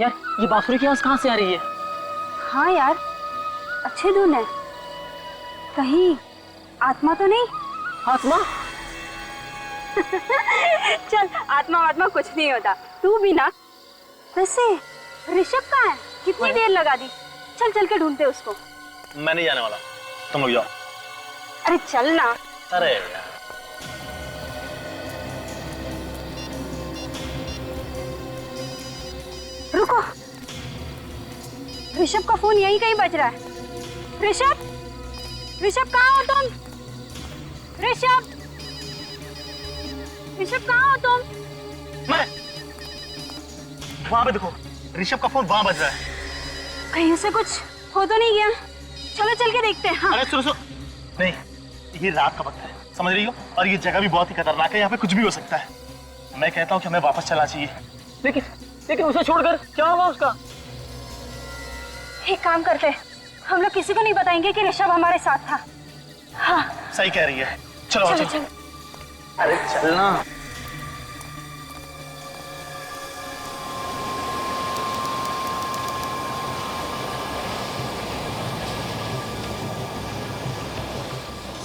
यार ये बांसुरी की आवाज कहाँ से आ रही है? हाँ यार, अच्छी धुन है। कहीं आत्मा तो नहीं? आत्मा? चल, आत्मा कुछ नहीं होता, तू भी ना। वैसे ऋषभ कहाँ है? कितनी देर लगा दी। चल चल के ढूंढते उसको। मैं नहीं जाने वाला, तुम लोग जाओ। अरे चल ना। अरे यार, रुको, ऋषभ का फोन यहीं कहीं बज रहा है। ऋषभ, ऋषभ कहाँ हो तुम? ऋषभ, ऋषभ कहाँ हो तुम? मैं वहां पे देखो, ऋषभ का फोन वहां बज रहा है। कहीं से कुछ हो तो नहीं गया? चलो चल के देखते हैं। हाँ। अरे सुनो सुनो, नहीं, ये रात का वक्त है, समझ रही हो? और ये जगह भी बहुत ही खतरनाक है, यहाँ पे कुछ भी हो सकता है। मैं कहता हूँ कि हमें वापस चलना चाहिए। लेकिन उसे छोड़कर क्या होगा उसका? एक काम करते, हम लोग किसी को नहीं बताएंगे कि ऋषभ हमारे साथ था। हाँ सही कह रही है, चलो चलो चलो। चलो। अरे चलना।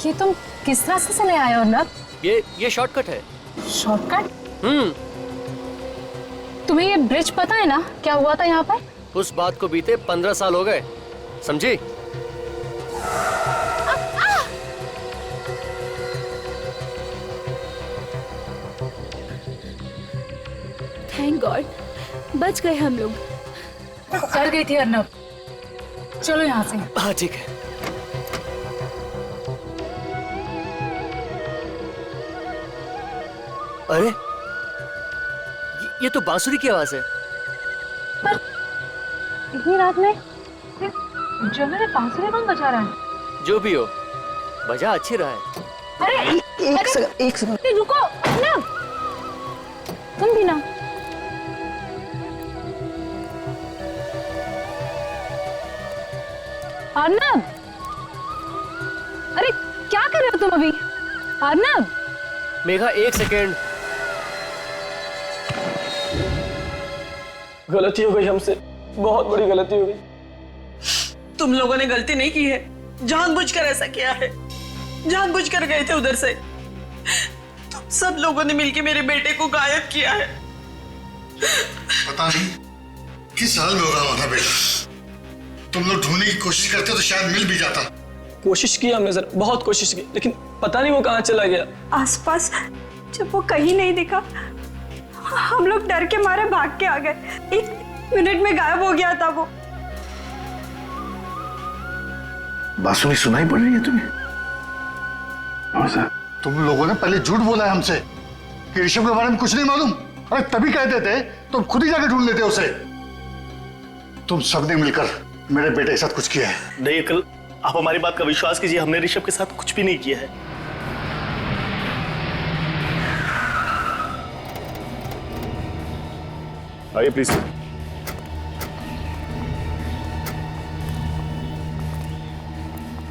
ये तुम किस रास्ते से ले आए हो ना? ये शॉर्टकट है। शॉर्टकट? तुम्हें ये ब्रिज पता है ना क्या हुआ था यहाँ पर? उस बात को बीते 15 साल हो गए, समझी? थैंक गॉड, बच गए हम लोग। डर गई थी अर्नब। चलो यहाँ से। हाँ ठीक है। अरे ये तो बांसुरी की आवाज है। इतनी रात में जंगल में बांसुरी कौन बजा रहा है? जो भी हो, बजा अच्छी रहा है। अरे एक सेकंड रुको अर्नब, तुम भी ना। अर्नब, अरे क्या कर रहे हो तुम अभी? अर्नब, मेघा एक सेकेंड। गलती हो गई हमसे, बहुत बड़ी गलती हो गई। तुम लोगों ने गलती नहीं की है, जानबूझकर ऐसा किया है, जानबूझकर गए थे उधर से। तुम सब लोगों ने मिलकर मेरे बेटे को गायब किया है। पता नहीं किस हाल में हो रहा था बेटा। तुम लोग ढूंढने की कोशिश करते तो शायद मिल भी जाता। कोशिश की हमने सर, बहुत कोशिश की, लेकिन पता नहीं वो कहाँ चला गया। आसपास जब वो कहीं नहीं दिखा, हम लोग डर के मारे भाग के आ गए। 1 मिनट में गायब हो गया था वो। बांसुरी सुनाई पड़ रही है तुम्हें? हाँ सर। तुम लोगों ने पहले झूठ बोला है हमसे कि ऋषभ के बारे में कुछ नहीं मालूम। अरे तभी कहते थे तो खुद ही जाकर ढूंढ लेते उसे। तुम सबने मिलकर मेरे बेटे के साथ कुछ किया है। नहीं अंकल, आप हमारी बात का विश्वास कीजिए, हमने ऋषभ के साथ कुछ भी नहीं किया है। आइए प्लीज।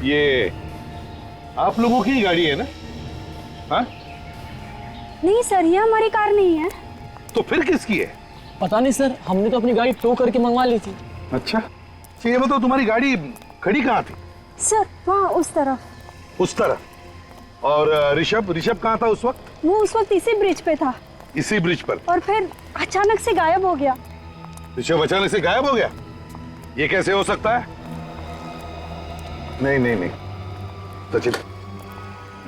ये आप लोगों की गाड़ी है ना? हाँ? नहीं सर, ये हमारी कार नहीं है। तो फिर किसकी है? पता नहीं सर, हमने तो अपनी गाड़ी टो करके मंगवा ली थी। अच्छा, तो ये बताओ तुम्हारी गाड़ी खड़ी कहाँ थी? सर वहाँ उस तरफ। उस तरफ। और ऋषभ कहाँ था उस वक्त? वो उस वक्त इसी ब्रिज पे था। इसी ब्रिज पर? और फिर अचानक से गायब हो गया। ऋषभ अचानक से गायब हो गया? ये कैसे हो सकता है? नहीं नहीं नहीं, सचिन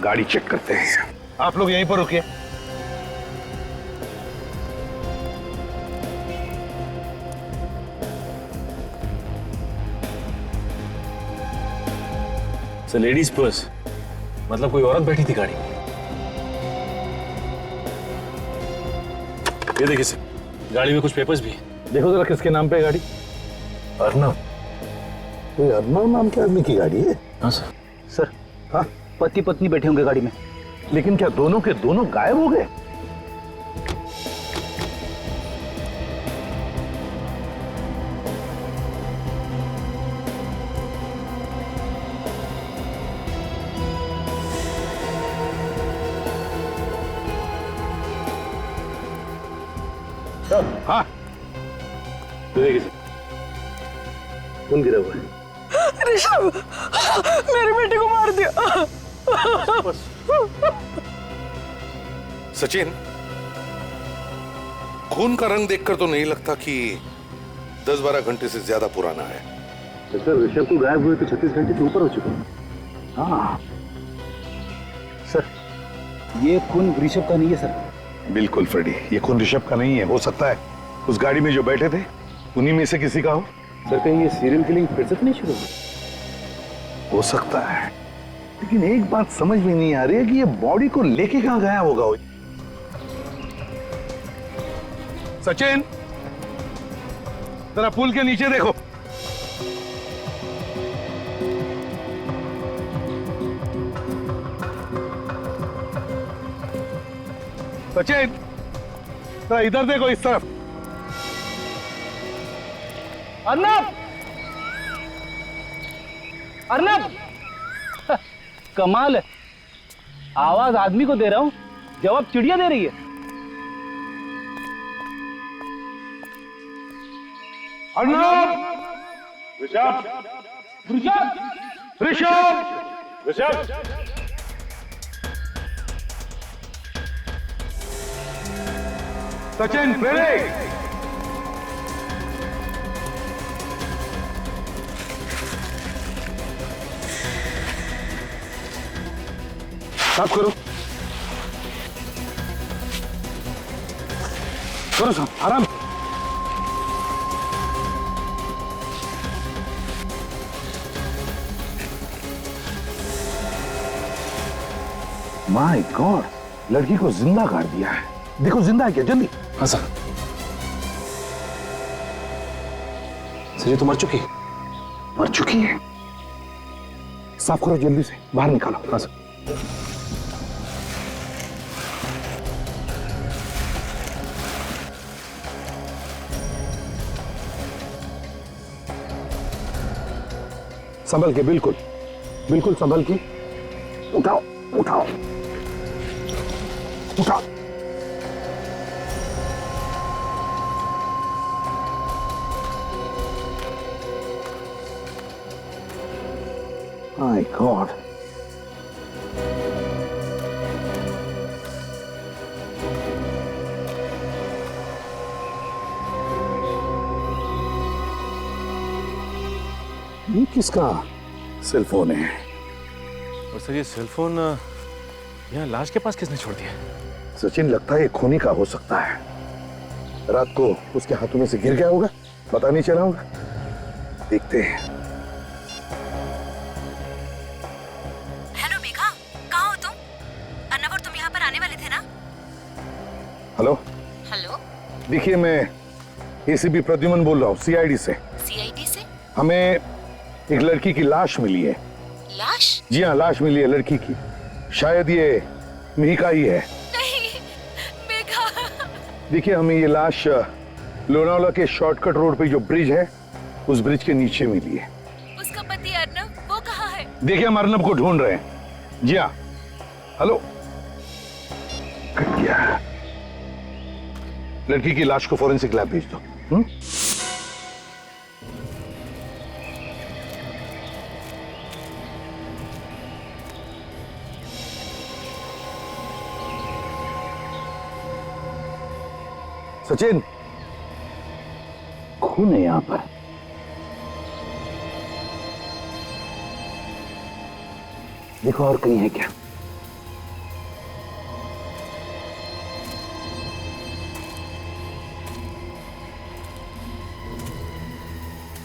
गाड़ी चेक करते हैं। आप लोग यहीं पर रुकिए। लेडीज पर्स, मतलब कोई औरत बैठी थी गाड़ी में। ये देखिए सर, गाड़ी में कुछ पेपर्स भी हैं। देखो जरा किसके नाम पे गाड़ी? अर्नब। कोई अर्नब नाम के आदमी की गाड़ी है? हाँ सर। सर, हाँ, पति पत्नी बैठे होंगे गाड़ी में। लेकिन क्या दोनों के दोनों गायब हो गए? हाँ, कौन गिरा हुआ है? ऋषभ, मेरे बेटे को मार दिया। सचिन, खून का रंग देखकर तो नहीं लगता कि 10-12 घंटे से ज्यादा पुराना है। सर ऋषभ को गायब हुए तो 36 घंटे से ऊपर हो चुका है। हाँ सर, ये खून ऋषभ का नहीं है सर। बिल्कुल फ्रेडी, ये खून ऋषभ का नहीं है। हो सकता है उस गाड़ी में जो बैठे थे उन्हीं में से किसी का हो। सर कहीं ये सीरियल किलिंग फिर से तो नहीं शुरू हो सकता है, लेकिन एक बात समझ में नहीं आ रही है कि ये बॉडी को लेके कहां गया होगा। सचिन, जरा पुल के नीचे देखो। सचिन, जरा इधर देखो, इस तरफ। अर्नब, अर्नब, कमाल है, आवाज आदमी को दे रहा हूं, जवाब चिड़िया दे रही है। अर्नब! ऋषभ! ऋषभ! ऋषभ! ऋषभ! सचिन, प्रेरित! साफ करो, करो साफ, आराम। माय गॉड, लड़की को जिंदा काट दिया है। देखो जिंदा है क्या, जल्दी। हाँ सर। सर ये तो मर चुकी है। मर चुकी है? साफ करो जल्दी से, बाहर निकालो। हाँ सर। संभल के, बिल्कुल बिल्कुल संभल के। उठाओ उठाओ उठाओ। माय गॉड, ये किसका सेल फोन है? और सर ये सेल फोन यहाँ लाश के पास किसने छोड़ दिया? सचिन, लगता है ये खूनी का हो सकता है। रात को उसके हाथों में से गिर गया होगा, पता नहीं चला होगा। देखते हैं। हेलो मेघा, कहाँ हो तुम? अर्नब और तुम यहाँ पर आने वाले थे ना? हेलो हेलो, देखिए, मैं एसीपी प्रद्युमन बोल रहा हूँ, सीआईडी से। सीआईडी से? हमें एक लड़की की लाश मिली है। लाश? जी हाँ, लाश मिली है लड़की की। शायद ये मिहिका ही है। नहीं, मेघा। देखिए, हमें ये लाश लोनावला के शॉर्टकट रोड पे जो ब्रिज है, उस ब्रिज के नीचे मिली है। उसका पति अर्नब, वो कहाँ है? देखिए, हम अर्नब को ढूंढ रहे हैं। जी हाँ। हेलो, कट गया। लड़की की लाश को फॉरेंसिक लैब भेज दो। सचिन, खून है यहां पर। देखो और कहीं है क्या?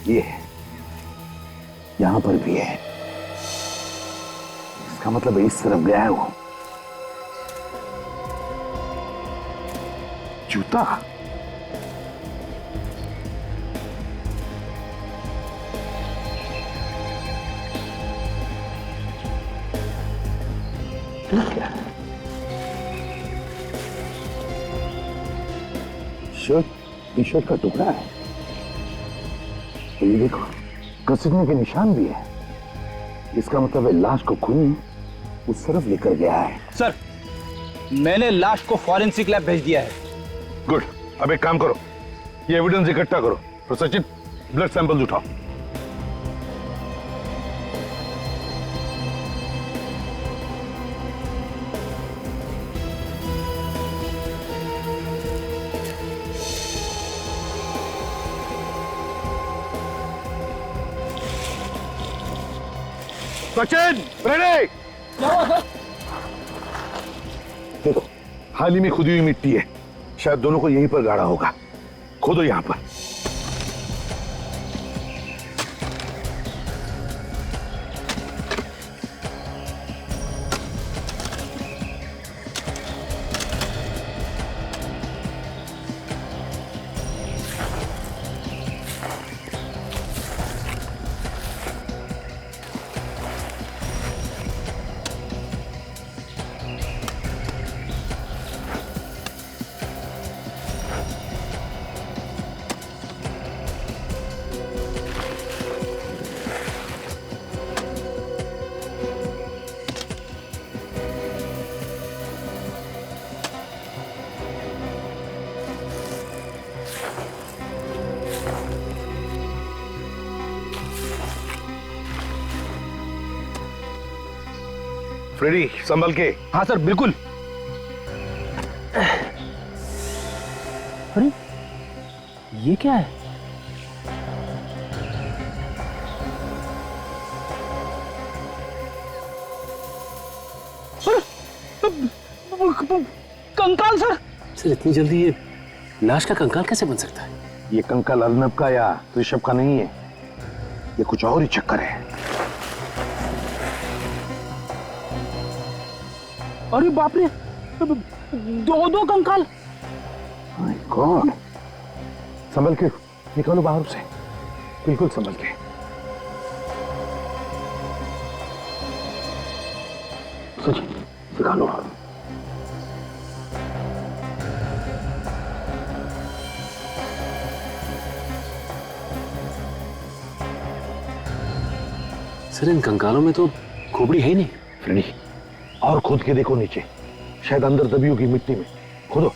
ये है, यहां पर भी है। इसका मतलब इस तरफ गया है वो। जूता, शर्ट, टी शर्ट का टुकड़ा है। ये देखो, घसीटने के निशान भी है। इसका मतलब है लाश को खूनी उस तरफ लेकर गया है। सर, मैंने लाश को फॉरेंसिक लैब भेज दिया है। गुड। अब एक काम करो, ये एविडेंस इकट्ठा करो, तो सचिन ब्लड सैंपल्स उठाओ। सचिन रेडी? देखो हाल ही में खुदी हुई मिट्टी है, शायद दोनों को यहीं पर गाड़ा होगा। खोदो यहां पर। फ्रेडी संभल के। हाँ सर बिल्कुल। अरे ये क्या है? कंकाल सर। सर इतनी जल्दी ये लाश का कंकाल कैसे बन सकता है? ये कंकाल अर्नब का या ऋषभ का नहीं है, ये कुछ और ही चक्कर है। अरे बाप रे, दो कंकाल। My God. संभल के निकालो बाहर से, बिल्कुल संभल के। सच निकालो। सर इन कंकालों में तो खोपड़ी है ही नहीं। फ्रेडी और खोद के देखो नीचे, शायद अंदर दबी होगी मिट्टी में। खोदो।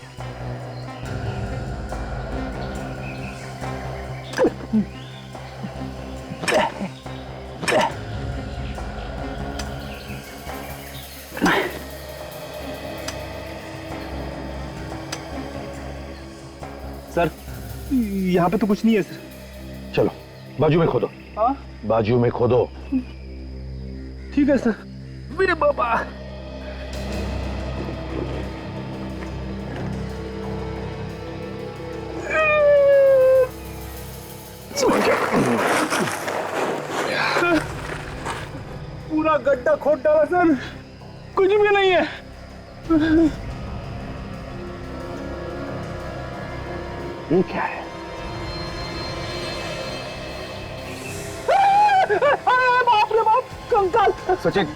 सर यहाँ पे तो कुछ नहीं है सर। चलो बाजू में खोदो। हाँ बाजू में खोदो। ठीक है सर। वे बाबा। पूरा गड्ढा खोद डाला सर, कुछ भी नहीं है। ये क्या है? बाप रे बाप, कंकाल। सचिन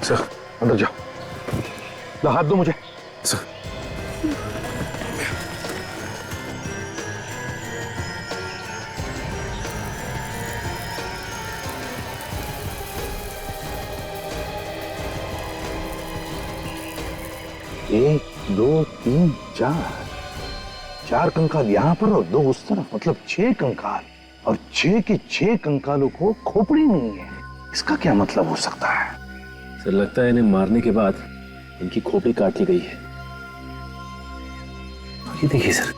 सर अंदर जाओ, ला हाथ दो मुझे। सर एक दो तीन चार कंकाल यहाँ पर और दो उस तरफ, मतलब 6 कंकाल, और 6 के 6 कंकालों को खोपड़ी नहीं है। इसका क्या मतलब हो सकता है? सर लगता है इन्हें मारने के बाद इनकी खोपड़ी काट ली गई है। ये देखिए सर,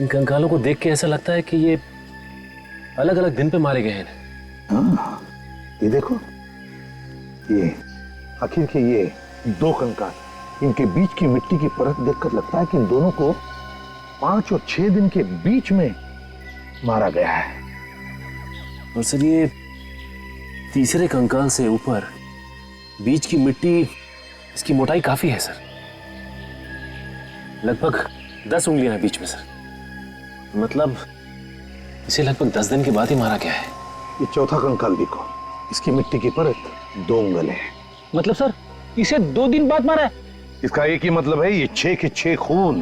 इन कंकालों को देख के ऐसा लगता है कि ये अलग अलग दिन पे मारे गए हैं। हाँ, ये देखो, ये आखिर के ये 2 कंकाल, इनके बीच की मिट्टी की परत देखकर लगता है कि इन दोनों को 5 और 6 दिन के बीच में मारा गया है। और सर ये तीसरे कंकाल से ऊपर बीच की मिट्टी, इसकी मोटाई काफी है सर, लगभग 10 उंगलियां हैं बीच में सर। मतलब इसे लगभग 10 दिन के बाद ही मारा गया है। ये चौथा कंकाल देखो, इसकी मिट्टी की परत 2 उंगल है। मतलब सर इसे 2 दिन बाद मारा है? इसका एक ही मतलब है, ये 6 के 6 खून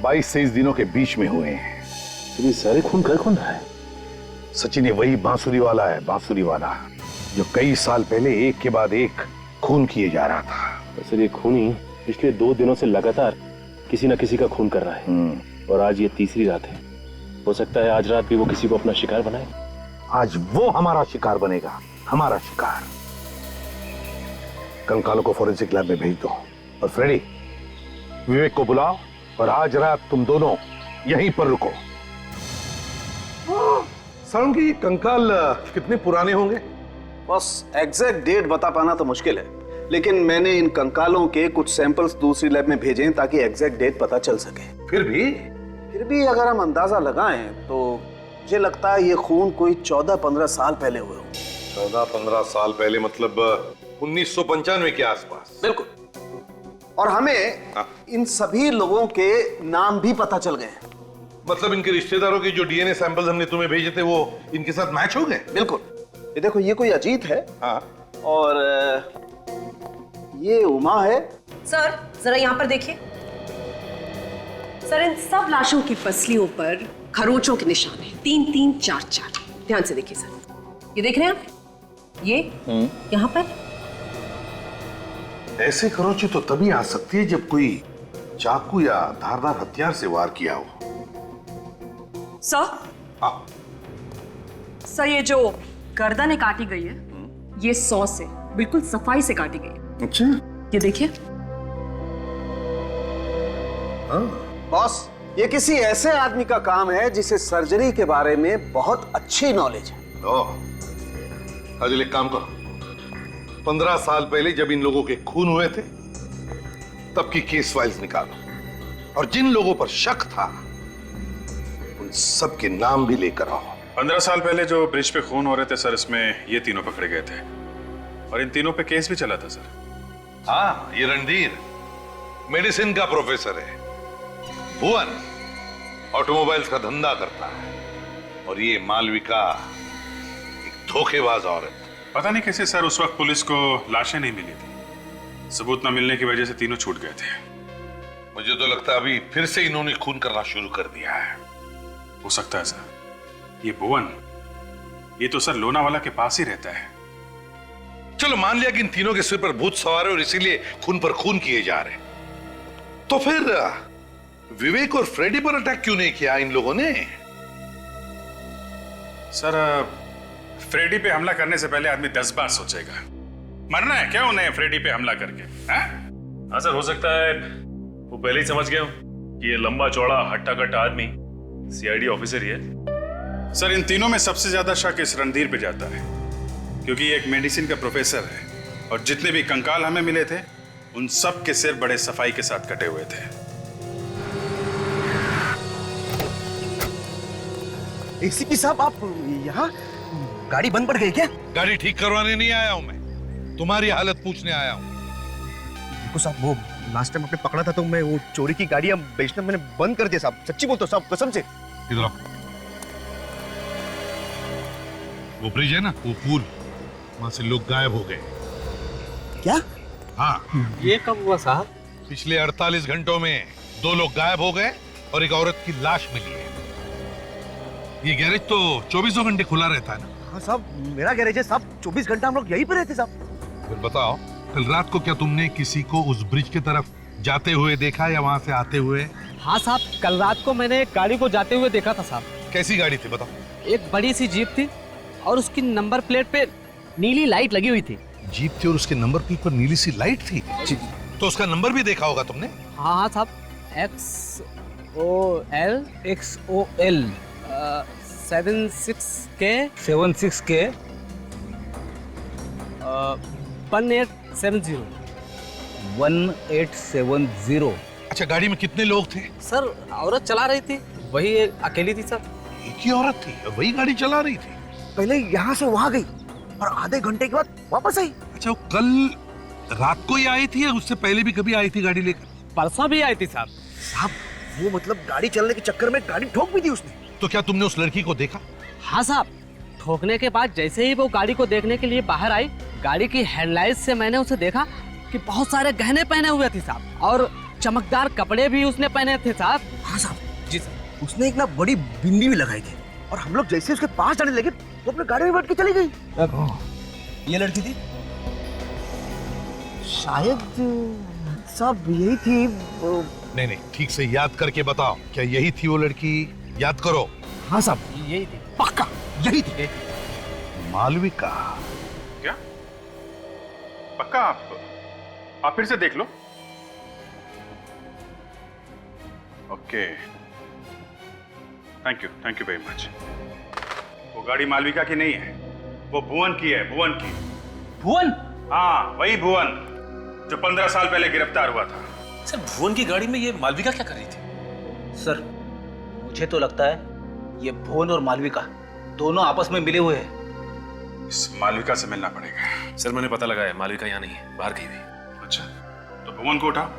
22 से 23 दिनों के बीच में हुए हैं। तो ये सारे खून कर कौन रहा है? सचिन ये वही बांसुरी वाला है, बांसुरी वाला जो कई साल पहले एक के बाद एक खून किए जा रहा था। तो सर ये खूनी पिछले 2 दिनों से लगातार किसी न किसी का खून कर रहा है, और आज ये तीसरी रात है हो सकता है आज रात भी वो किसी को अपना शिकार बनाए। आज वो हमारा शिकार बनेगा, हमारा शिकार। कंकालों को फॉरेंसिक लैब में भेज दो और फ्रेडी, विवेक को बुलाओ और आज रात तुम दोनों यहीं पर रुको। साउंड की कंकाल कितने पुराने होंगे? बस एग्जैक्ट डेट बता पाना तो मुश्किल है, लेकिन मैंने इन कंकालों के कुछ सैंपल्स दूसरी लैब में भेजे हैं ताकि एग्जैक्ट डेट पता चल सके। फिर भी अगर हम अंदाजा लगाएं तो मुझे लगता है ये खून कोई 14-15 साल पहले हुए हो। 14-15 साल पहले मतलब 1995 के आसपास। बिल्कुल। और हमें इन सभी लोगों के नाम भी पता चल गए हैं। मतलब इनके रिश्तेदारों के जो डीएनए सैंपल्स हमने तुम्हें भेजे थे वो इनके साथ मैच हो गए? बिल्कुल। ये देखो, ये कोई अजीत है। हाँ। और ये उमा है। सर जरा यहाँ पर देखिए सर, इन सब लाशों की पसलियों पर खरोचों के निशान हैं, 3-3, 4-4। ध्यान से देखिए सर, ये देख रहे हैं आप? ये यहाँ पर ऐसे खरोंचे तो तभी आ सकती है जब कोई चाकू या धारदार हथियार से वार किया हो। सर। हाँ। सर, ये जो गर्दन काटी गई है, ये 100 से बिल्कुल सफाई से काटी गई। अच्छा। ये देखिए। बॉस, ये किसी ऐसे आदमी का काम है जिसे सर्जरी के बारे में बहुत अच्छी नॉलेज है। हाजिर, एक काम करो, 15 साल पहले जब इन लोगों के खून हुए थे तब की केस फाइल्स निकालो और जिन लोगों पर शक था उन सब के नाम भी लेकर आओ। 15 साल पहले जो ब्रिज पे खून हो रहे थे सर, इसमें ये तीनों पकड़े गए थे और इन तीनों पे केस भी चला था सर। हाँ, ये रणधीर मेडिसिन का प्रोफेसर है, भुवन ऑटोमोबाइल्स का धंधा करता है और ये मालविका एक धोखेबाज औरत। पता नहीं कैसे सर उस वक्त पुलिस को लाशें नहीं मिली थी, सबूत न मिलने की वजह से तीनों छूट गए थे। मुझे तो लगता है अभी फिर से इन्होंने खून करना शुरू कर दिया है। हो सकता है सर, ये भुवन, ये तो सर लोनावाला के पास ही रहता है। चलो मान लिया कि इन तीनों के सिर पर भूत सवार है और इसीलिए खून पर खून किए जा रहे, तो फिर विवेक और फ्रेडी पर अटैक क्यों नहीं किया इन लोगों ने? सर, फ्रेडी पे हमला करने से पहले आदमी 10 बार सोचेगा। मरना है क्या उन्हें फ्रेडी पे हमला करके? हाँ सर, हो सकता है वो पहले ही समझ गया कि ये लंबा चौड़ा हट्टा कट्टा आदमी सीआईडी ऑफिसर ही है। सर, इन तीनों में सबसे ज्यादा शक इस रणधीर पे जाता है क्योंकि ये एक मेडिसिन का प्रोफेसर है और जितने भी कंकाल हमें मिले थे उन सब के सिर बड़े सफाई के साथ कटे हुए थे। एसीपी साहब, आप यहाँ? गाड़ी बंद पड़ गई क्या? गाड़ी ठीक करवाने नहीं आया हूं मैं, तुम्हारी हालत पूछने आया हूं। देखो साहब, वो लास्ट टाइम आपने पकड़ा था तो मैं वो चोरी की गाड़ियां बेचना मैंने बंद कर दिया साहब। सच्ची बोलता हूं साहब, कसम से। इधर आओ। वो ब्रिज है ना, वो पुल, वहां से लोग गायब हो गए। क्या? हाँ। ये कब हुआ साहब? पिछले 48 घंटों में 2 लोग गायब हो गए और एक औरत की लाश मिली है। ये गैरेज तो 24 घंटे खुला रहता है ना? हाँ साहब, मेरा गैरेज है साहब, 24 घंटा हम लोग यहीं पे रहते साहब। फिर बताओ, कल रात को क्या तुमने किसी को उस ब्रिज की तरफ जाते हुए देखा या वहां से आते हुए? हाँ साहब, कल रात को मैंने एक गाड़ी को जाते हुए देखा था साहब। कैसी गाड़ी थी बताओ? एक बड़ी सी जीप थी और उसकी नंबर प्लेट पे नीली लाइट लगी हुई थी। जीप थी और उसके नंबर प्लेट पर नीली सी लाइट थी? तो उसका नंबर भी देखा होगा तुमने? हाँ हाँ साहब, XOL 76K 1870 1870। अच्छा, गाड़ी में कितने लोग थे? सर, औरत चला रही थी, वही एक अकेली थी सर। एक ही औरत थी और वही गाड़ी चला रही थी? पहले यहाँ से वहां गई और आधे घंटे के बाद वापस आई। अच्छा, वो कल रात को ही आई थी या उससे पहले भी कभी आई थी गाड़ी लेकर? परसों भी आई थी साहब। साहब, वो मतलब गाड़ी चलने के चक्कर में गाड़ी ठोक भी दी उसने। तो क्या तुमने उस लड़की को देखा? हाँ साहब, ठोकने के बाद जैसे ही वो गाड़ी को देखने के लिए बाहर आई, गाड़ी की हेडलाइट से मैंने उसे देखा कि बहुत सारे गहने पहने हुए थे साहब और चमकदार कपड़े भी उसने पहने थे साहब। हाँ साहब जी साहब, उसने एक ना बड़ी बिंदी भी लगाई थी और हम लोग जैसे उसके पास जाने लगे वो अपने गाड़ी में बैठ के चली गई। ये लड़की थी शायद साहब, यही थी। नहीं, ठीक से याद करके बताओ, क्या यही थी वो लड़की? याद करो। हाँ साहब, यही थी, पक्का यही थी। मालविका? क्या पक्का? आप फिर से देख लो। Okay, thank you very much. वो गाड़ी मालविका की नहीं है, वो भुवन की है, भुवन की। भुवन? हाँ, वही भुवन जो 15 साल पहले गिरफ्तार हुआ था। सर, भुवन की गाड़ी में ये मालविका क्या कर रही थी? सर, मुझे तो लगता है ये भुवन और मालविका दोनों आपस में मिले हुए हैं। इस मालविका से मिलना पड़ेगा। सर, मैंने पता लगाया, मालविका यहाँ नहीं है, बाहर गई हुई। अच्छा, तो भुवन को उठाओ।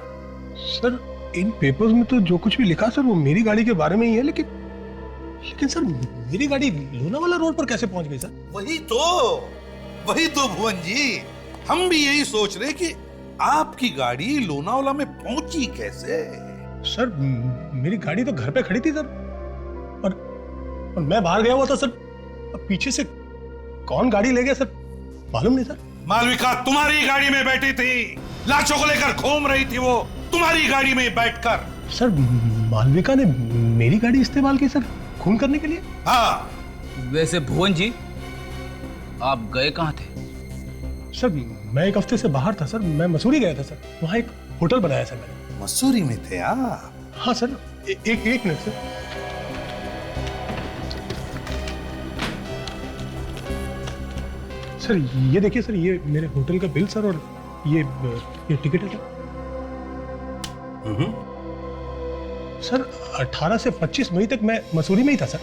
सर, इन पेपर्स में तो जो कुछ भी लिखा सर वो मेरी गाड़ी के बारे में ही है, लेकिन सर मेरी गाड़ी लोनावाला रोड पर कैसे पहुंच गई सर? वही तो भुवन जी, हम भी यही सोच रहे कि आपकी गाड़ी लोनावाला में पहुंची कैसे। सर मेरी गाड़ी तो घर पे खड़ी थी सर, और मैं बाहर गया हुआ था सर। अब पीछे से कौन गाड़ी ले गया सर मालूम नहीं सर। मालविका तुम्हारी गाड़ी में बैठी थी, लाशों को लेकर घूम रही थी वो तुम्हारी गाड़ी में बैठकर। सर मालविका ने मेरी गाड़ी इस्तेमाल की सर खून करने के लिए? हाँ। वैसे भुवन जी, आप गए कहाँ थे? सर मैं एक हफ्ते से बाहर था सर, मैं मसूरी गया था सर, वहाँ एक होटल बनाया सर मैंने। मसूरी में थे आप? हाँ सर, एक मिनट सर। सर ये देखिए सर, ये मेरे होटल का बिल सर, और ये टिकट है सर। 18 से 25 मई तक मैं मसूरी में ही था सर।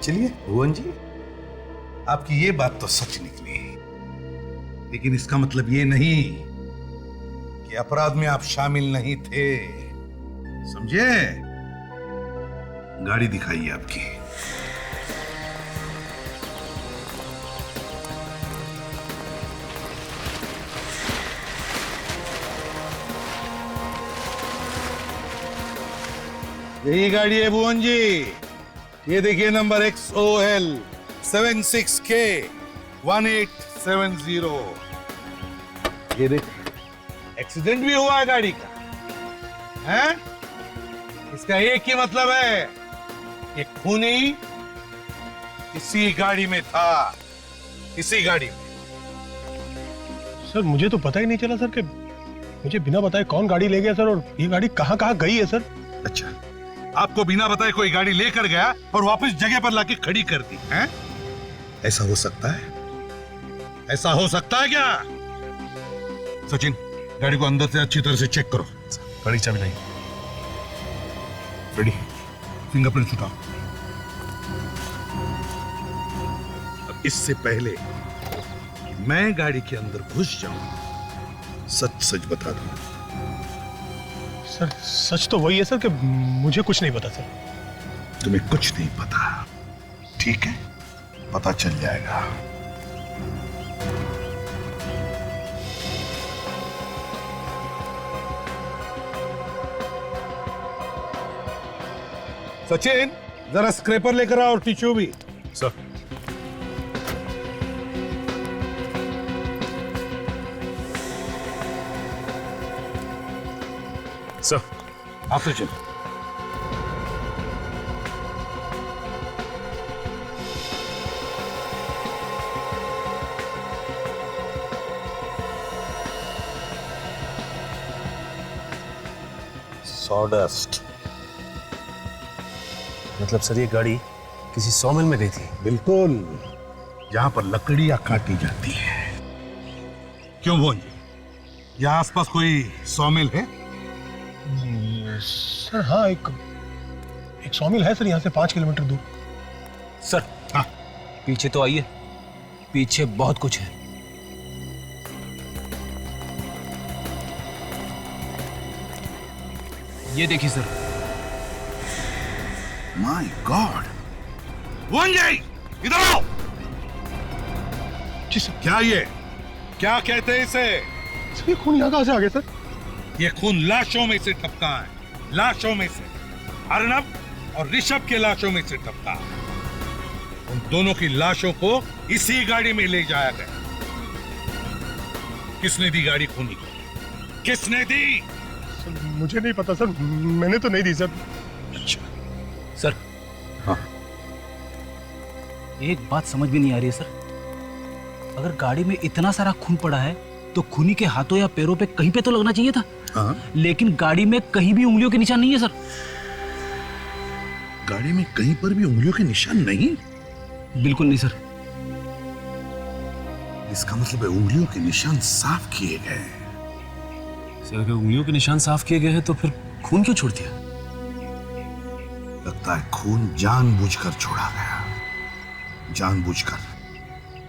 चलिए भुवन जी, आपकी ये बात तो सच निकली, लेकिन इसका मतलब ये नहीं कि अपराध में आप शामिल नहीं थे, समझे? गाड़ी दिखाइए आपकी। यही गाड़ी है भुवन जी, ये देखिए नंबर XOL 76K 1870। ये देखिए, एक्सीडेंट भी हुआ है गाड़ी का, हैं? इसका एक ही मतलब है कि खूनी इसी गाड़ी में था, इसी गाड़ी में। सर मुझे तो पता ही नहीं चला सर कि मुझे बिना बताए कौन गाड़ी ले गया सर, और ये गाड़ी कहाँ कहाँ गई है सर। अच्छा, आपको बिना बताए कोई गाड़ी लेकर गया और वापस जगह पर लाके खड़ी कर दी, हैं? ऐसा हो सकता है? ऐसा हो सकता है क्या? सचिन, गाड़ी को अंदर से अच्छी तरह से चेक करो। गाड़ी चाबी नहीं। रेडी, फिंगरप्रिंट उठाओ। अब इससे पहले मैं गाड़ी के अंदर घुस जाऊं, सच सच बता दूं। सर सच तो वही है सर कि मुझे कुछ नहीं पता सर। तुम्हें कुछ नहीं पता, ठीक है? पता चल जाएगा। सचिन, जरा स्क्रैपर लेकर आओ और टिश्यू भी। सर। सर, आप सचिन। सॉडस्ट। मतलब सर ये गाड़ी किसी सॉमिल में गई थी? बिल्कुल, जहां पर लकड़ियां काटी जाती है। क्यों भुवन जी, यहाँ आसपास कोई सॉमिल है? सर हाँ, एक सॉमिल है सर, यहाँ से 5 किलोमीटर दूर। सर हाँ, पीछे तो आइए, पीछे बहुत कुछ है। ये देखिए सर। माय गॉड, भुवन जी इधर आओ। जी सर। क्या ये, क्या कहते हैं इसे? सर ये खून यहाँ कहाँ से आ गया सर? ये खून लाशों में से टपका है, लाशों में से। अर्नब और ऋषभ के लाशों में से टपका। उन दोनों की लाशों को इसी गाड़ी में ले जाया गया। किसने दी गाड़ी खूनी को? किसने दी? सर मुझे नहीं पता सर, मैंने तो नहीं दी सर। सर एक बात समझ में नहीं आ रही है सर, अगर गाड़ी में इतना सारा खून पड़ा है तो खूनी के हाथों या पैरों पे कहीं पे तो लगना चाहिए था। हाँ? लेकिन गाड़ी में कहीं भी उंगलियों के निशान नहीं है सर। गाड़ी में कहीं पर भी उंगलियों के निशान नहीं? बिल्कुल नहीं सर। इसका मतलब है उंगलियों के निशान साफ किए गए। सर अगर उंगलियों के निशान साफ किए गए हैं तो फिर खून क्यों छोड़ दिया? लगता है खून जानबूझकर छोड़ा गया, जानबूझकर।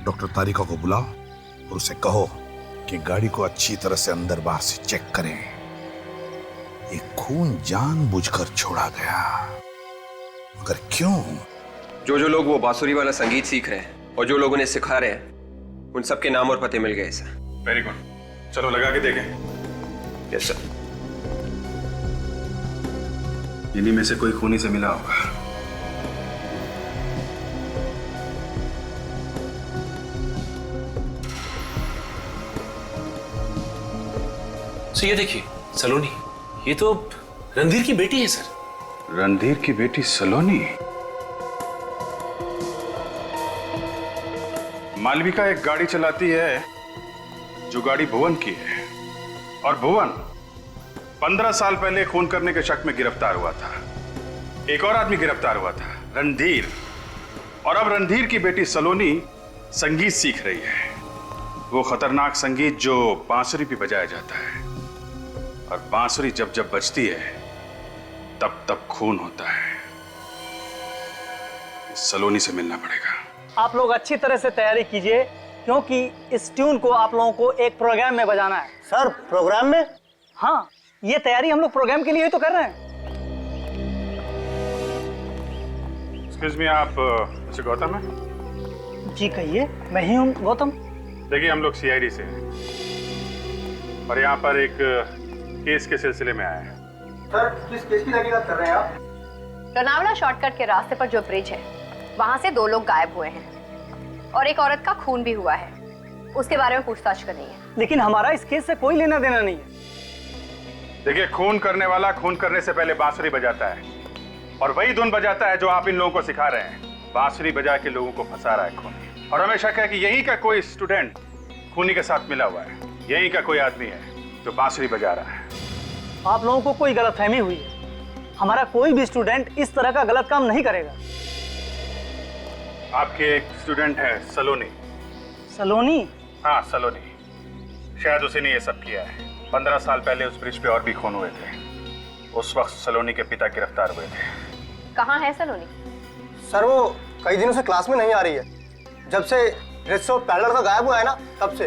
डॉक्टर तारिका को बुलाओ और उसे कहो कि गाड़ी को अच्छी तरह से अंदर बाहर से चेक करें। ये खून जानबूझकर छोड़ा गया, मगर क्यों? जो लोग वो बांसुरी वाला संगीत सीख रहे हैं और जो लोग उन्हें सिखा रहे हैं, उन सबके नाम और पते मिल गए सर। वेरी गुड, चलो लगा के देखें। Yes sir. इन्हीं में से कोई खूनी से मिला होगा। सर ये देखिए सलोनी, ये तो रणधीर की बेटी है सर। रणधीर की बेटी सलोनी? मालविका एक गाड़ी चलाती है जो गाड़ी भुवन की है, और भुवन 15 साल पहले खून करने के शक में गिरफ्तार हुआ था। एक और आदमी गिरफ्तार हुआ था, रणधीर। और अब रणधीर की बेटी सलोनी संगीत सीख रही है, वो खतरनाक संगीत जो बांसुरी पे बजाया जाता है। और बांसुरी जब जब बजती है तब तब खून होता है। सलोनी से मिलना पड़ेगा। आप लोग अच्छी तरह से तैयारी कीजिए, क्योंकि इस ट्यून को आप लोगों को एक प्रोग्राम में बजाना है। सर प्रोग्राम में? हाँ, ये तैयारी हम लोग प्रोग्राम के लिए ही तो कर रहे हैं। एक्सक्यूज मी, आप मिस्टर गौतम हैं? जी कहिए, मैं ही हूँ गौतम। देखिए हम लोग सीआईडी से हैं और यहाँ पर एक केस के सिलसिले में आए हैं। सर किस केस की तहकीकात कर रहे हैं आप? लोनावला शॉर्टकट के रास्ते पर जो ब्रिज है, वहाँ से 2 लोग गायब हुए हैं और एक औरत का खून भी हुआ है। उसके बारे में पूछताछ करनी है। लेकिन हमारा इस केस से कोई लेना देना नहीं है। देखिए, खून करने वाला खून करने से पहले बांसुरी बजाता है, और वही धुन बजाता है जो आप इन लोगों को सिखा रहे हैं। बांसुरी बजा के लोगों को फंसा रहा है खूनी, और हमें शक है कि यहीं का कोई स्टूडेंट खूनी के साथ मिला हुआ है। यहीं का कोई आदमी है जो बांसुरी बजा रहा है। आप लोगों को कोई गलतफहमी हुई है। हमारा कोई भी स्टूडेंट इस तरह का गलत काम नहीं करेगा। आपके एक स्टूडेंट है सलोनी। सलोनी? हाँ सलोनी, शायद उसी ने ये सब किया है। 15 साल पहले उस ब्रिज पे और भी खून हुए थे। उस वक्त सलोनी के पिता गिरफ्तार हुए थे। कहाँ है सलोनी? सर वो कई दिनों से क्लास में नहीं आ रही है। जब से रिश्वो पहला लड़का गायब हुआ है ना, तब से।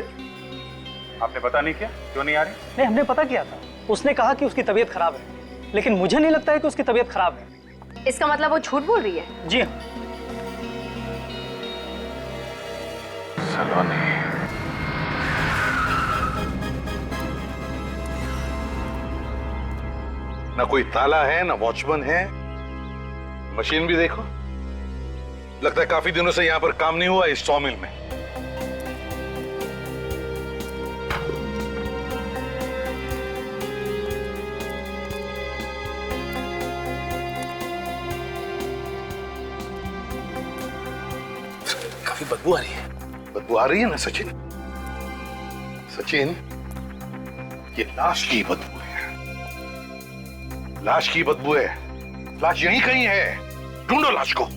आपने पता नहीं किया क्यों नहीं आ रही? नहीं, हमने पता किया था। उसने कहा कि उसकी तबीयत खराब है, लेकिन मुझे नहीं लगता है कि उसकी तबीयत खराब है। इसका मतलब वो झूठ बोल रही है? जी हाँ। सलोनी, ना कोई ताला है, ना वॉचमैन है। मशीन भी देखो, लगता है काफी दिनों से यहां पर काम नहीं हुआ इस सॉमिल में। काफी बदबू आ रही है। बदबू आ रही है ना सचिन? सचिन, ये लाश की बदबू है। लाश की बदबू है। लाश यहीं कहीं है, ढूंढो लाश को।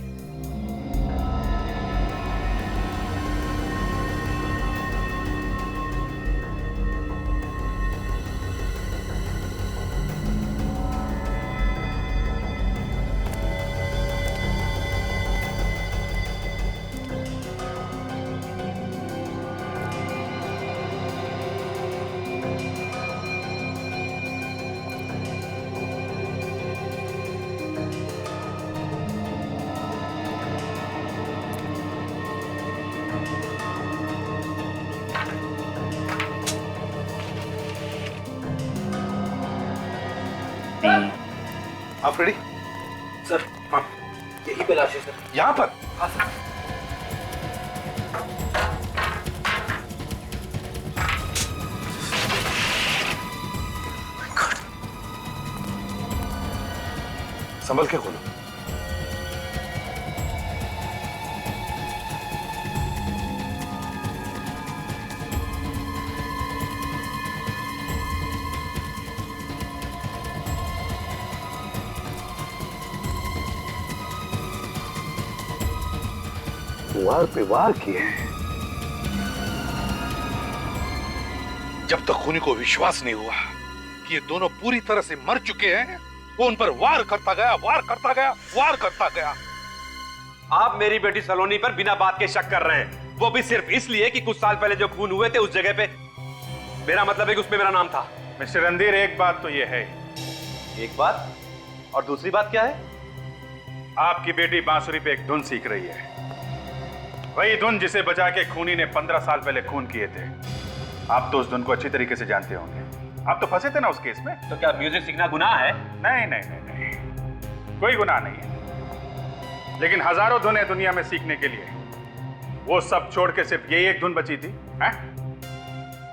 आप रेडी? सर हाँ, यही पे लाश है सर। यहां पर? हाँ सर। संभल के खोलो। वार पे वार किए हैं। जब तक खूनी को विश्वास नहीं हुआ कि ये दोनों पूरी तरह से मर चुके हैं, वो उन पर वार करता गया, वार करता गया, वार करता गया। आप मेरी बेटी सलोनी पर बिना बात के शक कर रहे हैं, वो भी सिर्फ इसलिए कि कुछ साल पहले जो खून हुए थे उस जगह पे मेरा मतलब है कि उसमें मेरा नाम था। मिस्टर रणधीर, एक बात तो ये है। एक बात? और दूसरी बात क्या है? आपकी बेटी बांसुरी पे एक धुन सीख रही है, वही धुन जिसे बजा के खूनी ने 15 साल पहले खून किए थे। आप तो उस धुन को अच्छी तरीके से जानते होंगे, आप तो फंसे थे ना उस केस में। तो क्या म्यूजिक सीखना गुनाह है? नहीं नहीं नहीं नहीं, कोई गुनाह नहीं है, लेकिन हजारों धुनें दुनिया में सीखने के लिए वो सब छोड़ के सिर्फ यही एक धुन बची थी, है?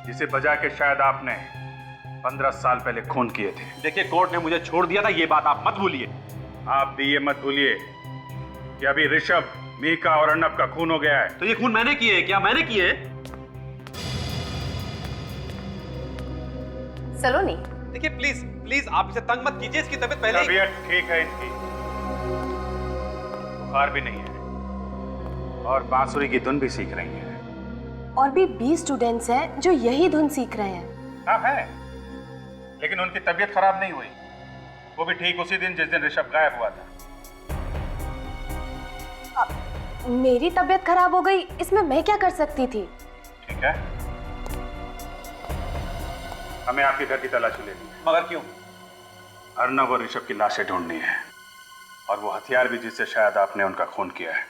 जिसे बजा के शायद आपने 15 साल पहले खून किए थे। देखिए, कोर्ट ने मुझे छोड़ दिया था, ये बात आप मत भूलिए। आप भी ये मत भूलिए कि अभी ऋषभ, मीका और अर्नब का खून हो गया है। तो ये खून मैंने किए? क्या मैंने किए? सलोनी, देखिए प्लीज प्लीज आप इसे तंग मत कीजिए, इसकी तबीयत पहले तबीयत ठीक है इनकी, बुखार भी नहीं है और बांसुरी की धुन भी सीख रही है। और भी 20 स्टूडेंट्स हैं जो यही धुन सीख रहे हैं। हाँ है, लेकिन उनकी तबीयत खराब नहीं हुई, वो भी ठीक उसी दिन जिस दिन ऋषभ गायब हुआ था। मेरी तबीयत खराब हो गई, इसमें मैं क्या कर सकती थी? ठीक है, हमें आपके घर की तलाशी लेनी है। मगर क्यों? अर्नब और ऋषभ की लाशें ढूंढनी है, और वो हथियार भी जिससे शायद आपने उनका खून किया है।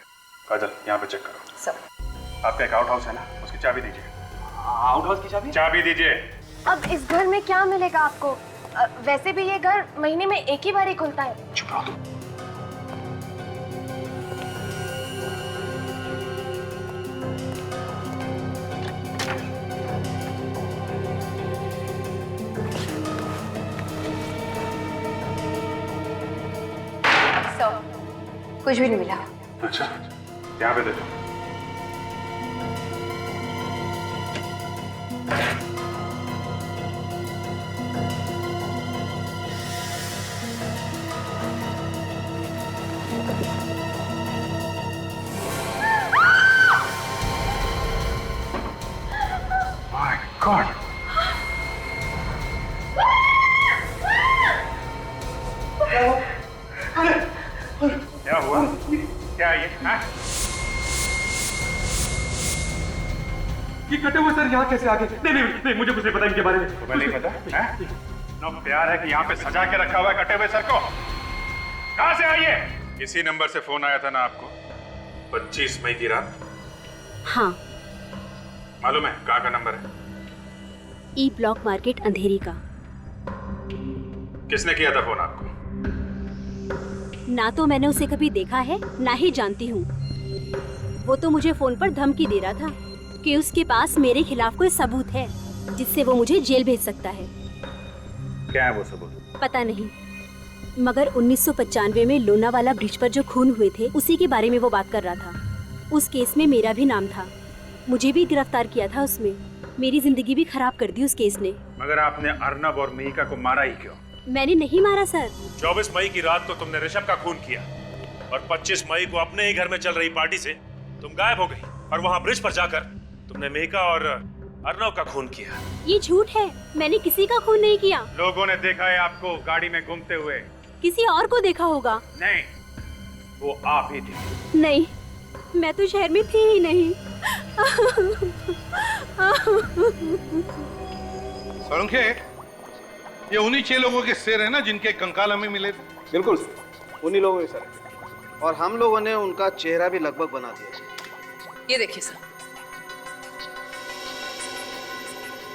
काजल, यहाँ पे चेक करो। सर, आपका एक आउट हाउस है ना, उसकी चाबी दीजिए। आउट हाउस की चाबी? चाबी दीजिए। अब इस घर में क्या मिलेगा आपको? वैसे भी ये घर महीने में एक ही बार ही खुलता है। चुप रहो तुम। सर, कुछ भी नहीं मिला। अच्छा, यहाँ पे देखो। My God! क्या हुआ? क्या ये? हाँ? ये कटे हुए सर यहाँ कैसे आ गए? नहीं नहीं नहीं, मुझे कुछ नहीं पता इनके बारे में। तुम्हें नहीं पता? हैं? ना प्यार है कि यहाँ पे सजा के रखा हुआ है कटे हुए सर को। कहाँ से आई है? इसी नंबर से फोन आया था ना आपको 25 मई की रात? हाँ। मालूम है कहाँ का नंबर है? ई ब्लॉक मार्केट अंधेरी का। किसने किया था फोन आपको? ना तो मैंने उसे कभी देखा है, ना ही जानती हूँ। वो तो मुझे फोन पर धमकी दे रहा था कि उसके पास मेरे खिलाफ कोई सबूत है जिससे वो मुझे जेल भेज सकता है। क्या है वो सबूत? पता नहीं, मगर 1995 में लोनावाला ब्रिज पर जो खून हुए थे उसी के बारे में वो बात कर रहा था। उस केस में मेरा भी नाम था, मुझे भी गिरफ्तार किया था उसमें। मेरी जिंदगी भी खराब कर दी उस केस ने। मगर आपने अर्नब और मीका को मारा ही क्यों? मैंने नहीं मारा सर। 24 मई की रात को तुमने ऋषभ का खून किया और 25 मई को अपने ही घर में चल रही पार्टी से तुम गायब हो गई और वहाँ ब्रिज पर जाकर तुमने मीका और अर्नब का खून किया। ये झूठ है, मैंने किसी का खून नहीं किया। लोगों ने देखा है आपको गाड़ी में घूमते हुए। किसी और को देखा होगा। नहीं, वो आप ही थी। नहीं, मैं तो शहर में थी ही नहीं। सोलंके, ये उन्हीं 6 लोगों के सिर है ना जिनके कंकाल हमें मिले? बिल्कुल, उन्हीं लोगों के सर। और हम लोगों ने उनका चेहरा भी लगभग बना दिया। ये देखिए सर,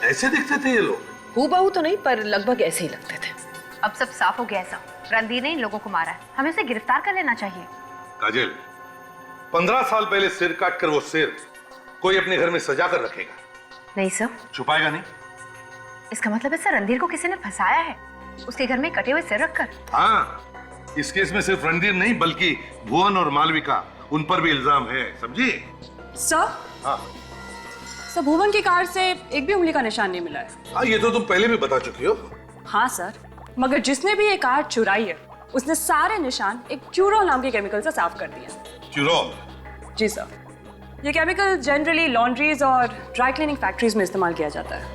ऐसे दिखते थे ये लोग? हूबहू तो नहीं, पर लगभग ऐसे ही लगते थे। अब सब साफ हो गया है सब। रणधीर ने इन लोगों को मारा है, हमें उसे गिरफ्तार कर लेना चाहिए। काजल, 15 साल पहले सिर काट कर वो सिर कोई अपने घर में सजा कर रखेगा? नहीं सर। छुपाएगा नहीं? इसका मतलब है सर रणधीर को किसी ने फंसाया है, उसके घर में कटे हुए सिर रखकर। हाँ, इस केस में सिर्फ रणधीर नहीं बल्कि भुवन और मालविका, उन पर भी इल्जाम है, समझी? सर, हाँ सर, भुवन की कार से एक भी उंगली का निशान नहीं मिला है। हाँ, ये तो तुम पहले भी बता चुकी हो। हाँ सर, मगर जिसने भी ये कार चुराई है उसने सारे निशान एक क्यूरोल नाम के केमिकल से साफ कर दिए। क्यूरोल? जी सर। ये केमिकल जनरली लॉन्ड्रीज और ड्राई क्लीनिंग फैक्ट्रीज में इस्तेमाल किया जाता है।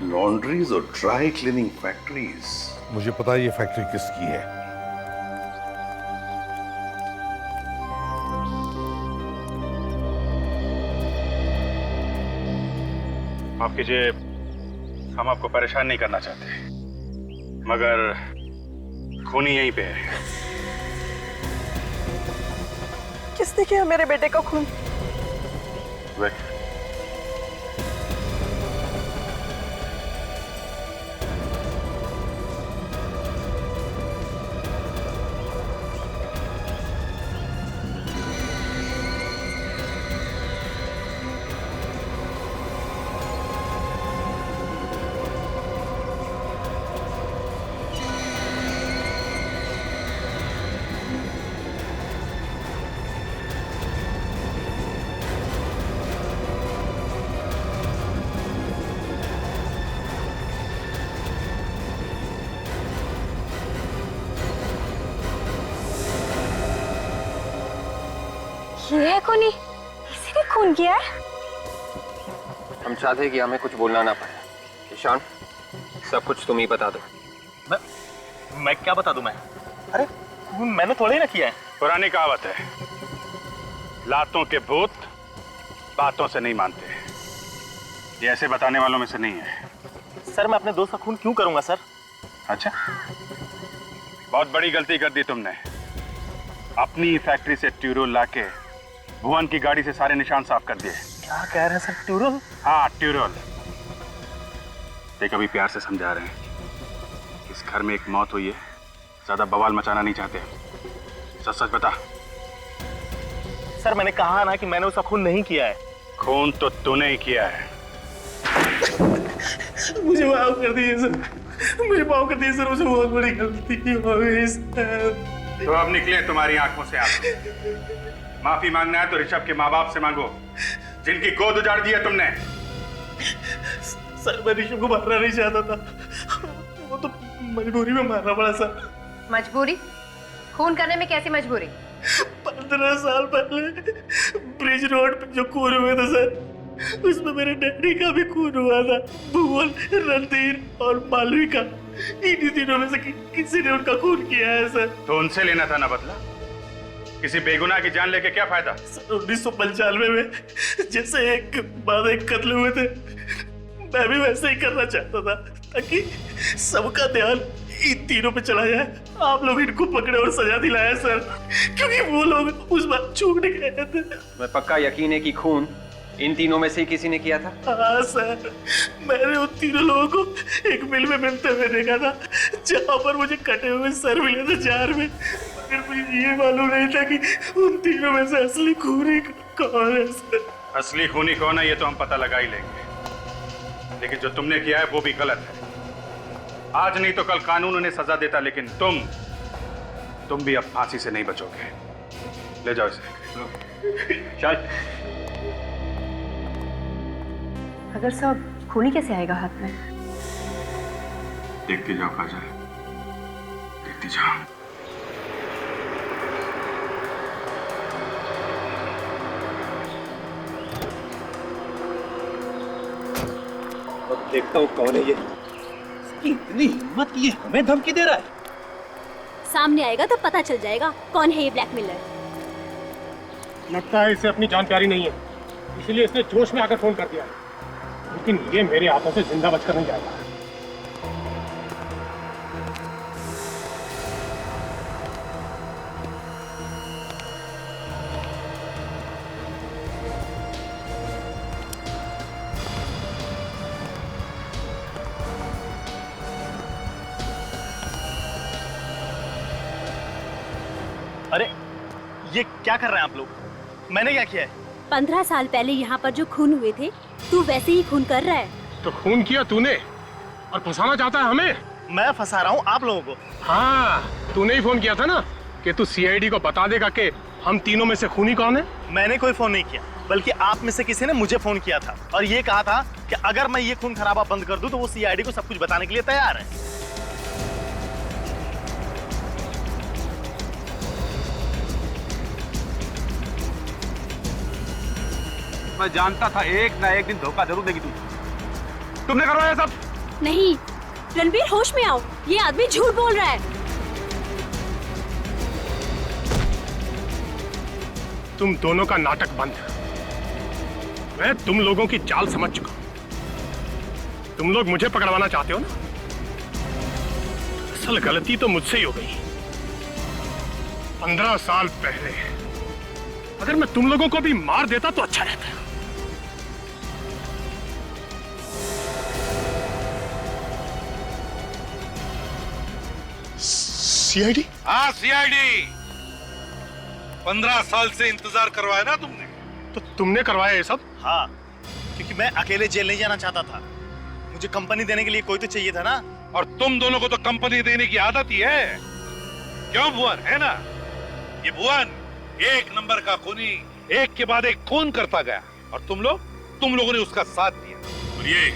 लॉन्ड्रीज और ड्राई क्लीनिंग फैक्ट्रीज। मुझे पता है ये फैक्ट्री किसकी है। माफ कीजिए, हम आपको परेशान नहीं करना चाहते, मगर खूनी यहीं पे है। किसने किया मेरे बेटे का खून? वेट। ये है खूनी? किसी ने खून किया है? हम चाहते हैं कि हमें कुछ बोलना ना पड़े। ईशान, सब कुछ तुम ही बता दो। मैं क्या बता दूं मैं? अरे मैंने थोड़ा ही ना किया है। पुरानी कहावत है, लातों के भूत बातों से नहीं मानते। ये ऐसे बताने वालों में से नहीं है। सर मैं अपने दोस्त का खून क्यों करूंगा सर? अच्छा, बहुत बड़ी गलती कर दी तुमने। अपनी फैक्ट्री से ट्यूरोल लाके भुवन की गाड़ी से सारे निशान साफ कर दिए। क्या कह रहे हैं सर? ट्यूरोल? हाँ, ट्यूरोल। देख, अभी प्यार से समझा रहे हैं। इस घर में एक मौत हुई है, ज्यादा बवाल मचाना नहीं चाहते। सच सच बता। सर मैंने कहा ना कि मैंने उसका खून नहीं किया है। खून तो तूने ही किया है। मुझे माफ कर दीजिए सर, मुझे माफ कर दीजिए सर, मुझे बहुत बड़ी गलती हो गई सर। तो अब निकले तुम्हारी आंखों से आंसू। माफी मांगना है तो ऋषभ के माँ बाप से मांगो, जिनकी गोद उजाड़ दी है तुमने। सर मैं ऋषभ को मारना नहीं चाहता था, वो तो मजबूरी में मारना पड़ा सर। मजबूरी? खून करने में कैसी मजबूरी? 15 साल पहले ब्रिज रोड पे जो खून हुए थे सर, उसमें मेरे डैडी का भी खून हुआ था। भुवन, रणधीर और मालविका, इन्हीं तीनों में से किसी ने उनका खून किया है सर। तो उनसे लेना था ना बदला। किसी बेगुनाह की जान लेके क्या फायदा? सर 1995 में जैसे एक बाद एक कत्ल हुए थे, मैं भी वैसे ही करना चाहता था, ताकि सबका ध्यान इन तीनों पे चला जाए। आप लोग इनको पकड़े और सजा दिलाया सर, क्योंकि वो लोग उस बात चूक नहीं गए थे। मैं पक्का यकीन है कि खून इन तीनों में से ही किसी ने किया था। हाँ सर, मैंने उन तीनों लोगों को एक मिल में मिलते हुए देखा था, जहाँ पर मुझे कटे हुए सर मिले थे जार में। मगर मुझे ये मालूम नहीं था कि उन तीनों में से असली खूनी कौन है सर। असली खूनी कौन है ये तो हम पता लगा ही लेंगे, लेकिन जो तुमने किया है वो भी गलत है। आज नहीं तो कल कानून उन्हें सजा देता, लेकिन तुम भी अब फांसी से नहीं बचोगे। ले जाओ इसे। चल। अगर सब खूनी कैसे आएगा हाथ में? देखते जाओ काजल, देखते जाओ। अब देखता हूँ कौन है ये। इसकी इतनी हिम्मत कि ये हमें धमकी दे रहा है। सामने आएगा तो पता चल जाएगा कौन है ये ब्लैकमेलर। लगता है इसे अपनी जानकारी नहीं है, इसलिए इसने जोश में आकर फोन कर दिया, लेकिन ये मेरे हाथों से जिंदा बचकर नहीं जाएगा। अरे ये क्या कर रहे हैं आप लोग? मैंने क्या किया है? 15 साल पहले यहाँ पर जो खून हुए थे, तू वैसे ही खून कर रहा है। तो खून किया तूने और फंसाना चाहता है हमें? मैं फंसा रहा हूँ आप लोगों को? हाँ, तूने ही फोन किया था ना कि तू सीआईडी को बता देगा कि हम तीनों में से खूनी कौन है। मैंने कोई फोन नहीं किया, बल्कि आप में से किसी ने मुझे फोन किया था और ये कहा था कि अगर मैं ये खून खराबा बंद कर दूं तो वो सीआईडी को सब कुछ बताने के लिए तैयार है। मैं जानता था एक ना एक दिन धोखा जरूर देगी तू। तुमने करवाया सब? नहीं रणबीर, होश में आओ, ये आदमी झूठ बोल रहा है। तुम दोनों का नाटक बंद। मैं तुम लोगों की चाल समझ चुका हूं। तुम लोग मुझे पकड़वाना चाहते हो ना? असल गलती तो मुझसे ही हो गई। 15 साल पहले अगर मैं तुम लोगों को भी मार देता तो अच्छा रहता। सीआईडी? हाँ सीआईडी। 15 साल से इंतजार करवाया ना तुमने? तो तुमने करवाया ये सब? हाँ, क्योंकि मैं अकेले जेल नहीं जाना चाहता था। मुझे कंपनी देने के लिए कोई तो चाहिए था ना। और तुम दोनों को तो कंपनी देने की आदत ही है। क्यों भुवन, है ना? ये भुवन एक नंबर का खूनी, एक के बाद एक खून करता गया, और तुम लोगों ने उसका साथ दिया। और ये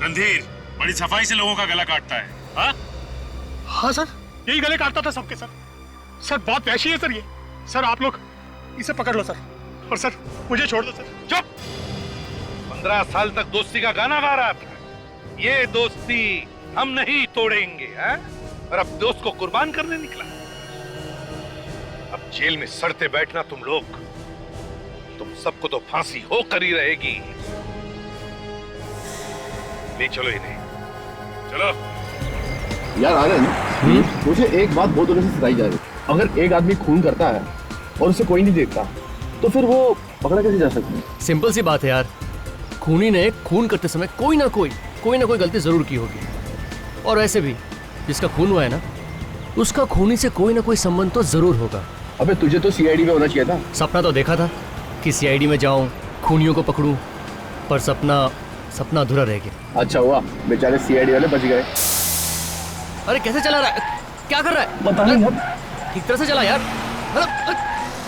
रणधीर बड़ी सफाई से लोगों का गला काटता है। हाँ हाँ सर, यही गले काटता था सबके। सर बहुत वैशी है सर ये। सर आप लोग इसे पकड़ लो सर, और सर मुझे छोड़ दो सर। चुप। 15 साल तक दोस्ती का गाना गा रहा था। ये दोस्ती हम नहीं तोड़ेंगे, हैं? और अब दोस्त को कुर्बान करने निकला। अब जेल में सड़ते बैठना तुम लोग, तुम सबको तो फांसी होकर ही रहेगी। ले चलो इन्हें, चलो। यार आनंद, मुझे एक बात बहुत दिनों से सताई जा रही है। अगर एक आदमी खून करता है और उसे कोई नहीं देखता, तो फिर वो पकड़ा कैसे जा सकता है? सिंपल सी बात है यार, खूनी ने खून करते समय कोई ना कोई गलती जरूर की होगी। और वैसे भी जिसका खून हुआ है ना, उसका खूनी से कोई ना कोई संबंध तो जरूर होगा। अबे तुझे तो सीआईडी में होना चाहिए था। सपना तो देखा था कि सीआईडी में जाऊं, खूनियों को पकड़ूं, पर सपना अधूरा रह गया। अच्छा हुआ बेचारे सीआईडी वाले बच गए। अरे कैसे चला रहा है? क्या कर रहा है? पता नहीं, ठीक तरह से चला यार।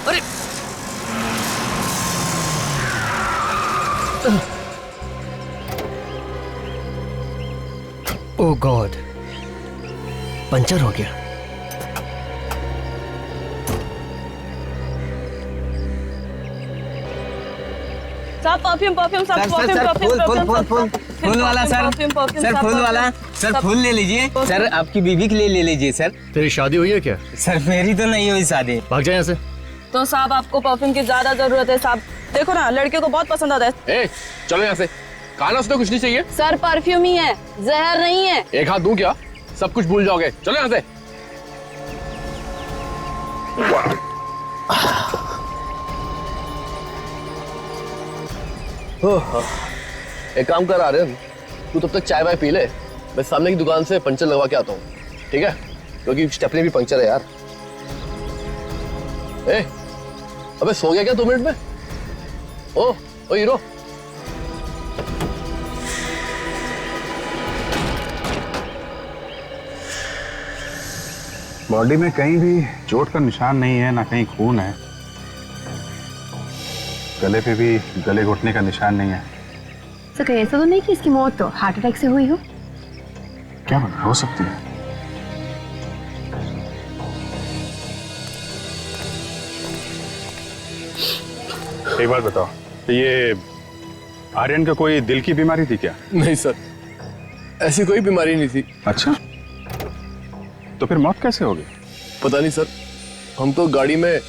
अरे ओह गॉड, पंचर हो गया। सब परफ्यूम फूल वाला सर, फूल वाला सर, फूल ले लीजिए सर, आपकी बीवी के लिए ले लीजिए सर। तेरी शादी हुई है क्या? सर मेरी तो नहीं हुई शादी। भाग जाए यहाँ से। तो साहब आपको परफ्यूम की ज्यादा जरूरत है साहब, देखो ना लड़के को बहुत पसंद आता है। ए, चलो यहाँ से। खाना उसने कुछ नहीं चाहिए सर, परफ्यूम ही है, जहर नहीं है। एक हाथ दूं क्या? सब कुछ भूल जाओगे। चलो यहाँ से। एक काम कर आ रहे, तू तब तक चाय वाय पी ले, मैं सामने की दुकान से पंचर लगवा के आता हूँ, ठीक है? क्योंकि स्टेपनी भी पंचर है यार। ए, अबे सो गया क्या 2 मिनट में? ओ हीरो, बॉडी में कहीं भी चोट का निशान नहीं है, ना कहीं खून है। गले पे भी गले घुटने का निशान नहीं है। सर कहीं ऐसा तो नहीं कि इसकी मौत तो हार्ट अटैक से हुई हो? क्या पता, हो सकती है। एक बात बताओ, ये आर्यन का कोई दिल की बीमारी थी क्या? नहीं सर, ऐसी कोई बीमारी नहीं थी। अच्छा, तो फिर मौत कैसे हो गई? पता नहीं सर, हम तो गाड़ी में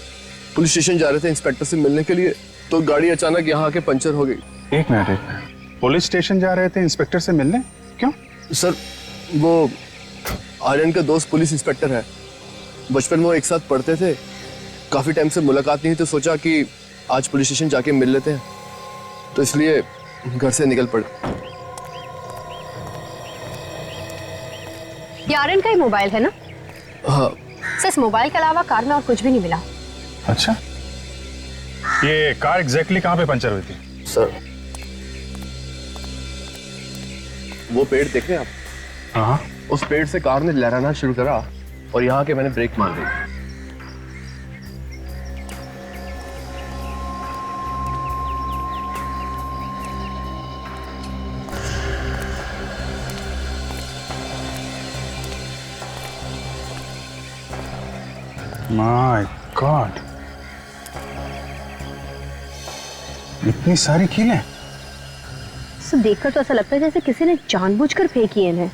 पुलिस स्टेशन जा रहे थे इंस्पेक्टर से मिलने के लिए, तो गाड़ी अचानक यहाँ आके पंचर हो गई। एक मिनट, पुलिस स्टेशन जा रहे थे इंस्पेक्टर से मिलने? क्यों? सर वो आर्यन का दोस्त पुलिस इंस्पेक्टर है, बचपन में वो एक साथ पढ़ते थे, काफी टाइम से मुलाकात नहीं, तो सोचा कि आज पुलिस स्टेशन जाके मिल लेते हैं, तो इसलिए घर से निकल पड़े। ये आर्यन का ही मोबाइल है ना? हाँ सर, इस मोबाइल के अलावा कार में और कुछ भी नहीं मिला। अच्छा, ये कार एग्जैक्टली कहाँ पे पंचर हुई थी? सर वो पेड़ देख रहे हैं आप? हाँ, उस पेड़ से कार ने लहराना शुरू करा और यहाँ के मैंने ब्रेक मार दी। माय गॉड, इतनी सारी कीलें? देखकर तो ऐसा लगता है जैसे किसी ने जानबूझकर फेंकी है इन्हें।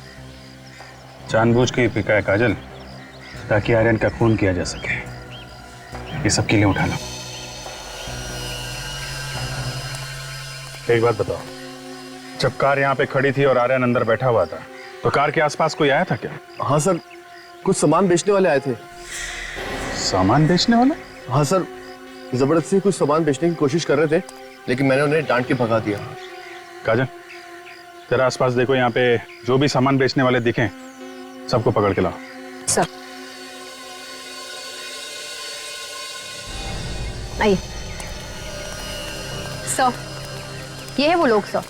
जानबूझ के फेंका है काजल, ताकि आर्यन का खून किया जा सके। ये सब कीलें उठा लो। एक बात बताओ, जब कार यहाँ पे खड़ी थी और आर्यन अंदर बैठा हुआ था, तो कार के आसपास कोई आया था क्या? हाँ सर, कुछ सामान बेचने वाले आए थे। सामान बेचने वाले? हाँ सर, जबरदस्ती कुछ सामान बेचने की कोशिश कर रहे थे, लेकिन मैंने उन्हें डांट के भगा दिया। काजल, तेरा आसपास देखो, यहाँ पे जो भी सामान बेचने वाले दिखें सबको पकड़ के लाओ। सर आइए। सर, ये है वो लोग सर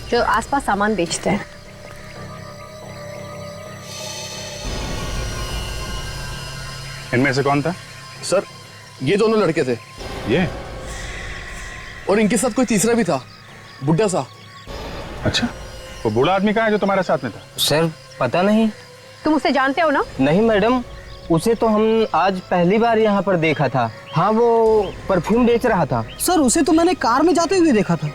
जो आसपास सामान बेचते हैं। इनमें से कौन था? सर, ये दोनों लड़के थे। ये? और इनके साथ कोई तीसरा भी था, बुड्ढा सा। अच्छा, वो बूढ़ा आदमी कहाँ है जो तुम्हारे साथ में था? सर पता नहीं। तुम उसे जानते हो ना? नहीं मैडम, उसे तो हम आज पहली बार यहाँ पर देखा था। हाँ, वो परफ्यूम बेच रहा था। सर उसे तो मैंने कार में जाते हुए देखा था।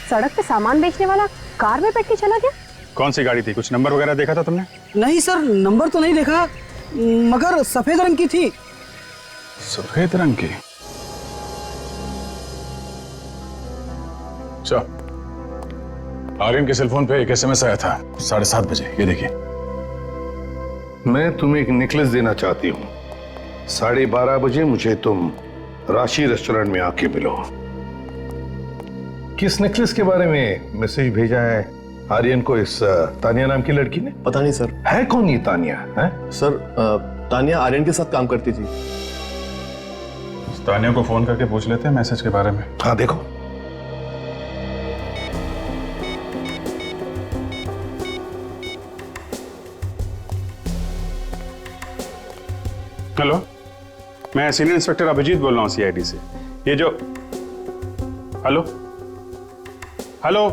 सड़क पे सामान बेचने वाला कार में बैठ के चला गया? कौन सी गाड़ी थी? कुछ नंबर वगैरह देखा था तुमने? नहीं सर, नंबर तो नहीं देखा, मगर सफेद रंग की थी। सफेद रंग की? चलो, आर्यन के सेलफोन पे एक एसएमएस आया था 7:30 बजे, ये देखिए। मैं तुम्हें एक नेकलेस देना चाहती हूँ। 12:30 बजे मुझे तुम राशि रेस्टोरेंट में आके मिलो। किस नेकलेस के बारे में मैसेज भेजा है आर्यन को इस तानिया नाम की लड़की ने? पता नहीं सर। है कौन ये तानिया? है सर, तानिया आर्यन के साथ काम करती थी। तानिया को फोन करके पूछ लेते हैं मैसेज के बारे में। हाँ देखो। हेलो, मैं सीनियर इंस्पेक्टर अभिजीत बोल रहा हूँ सीआईडी से। ये जो हेलो हेलो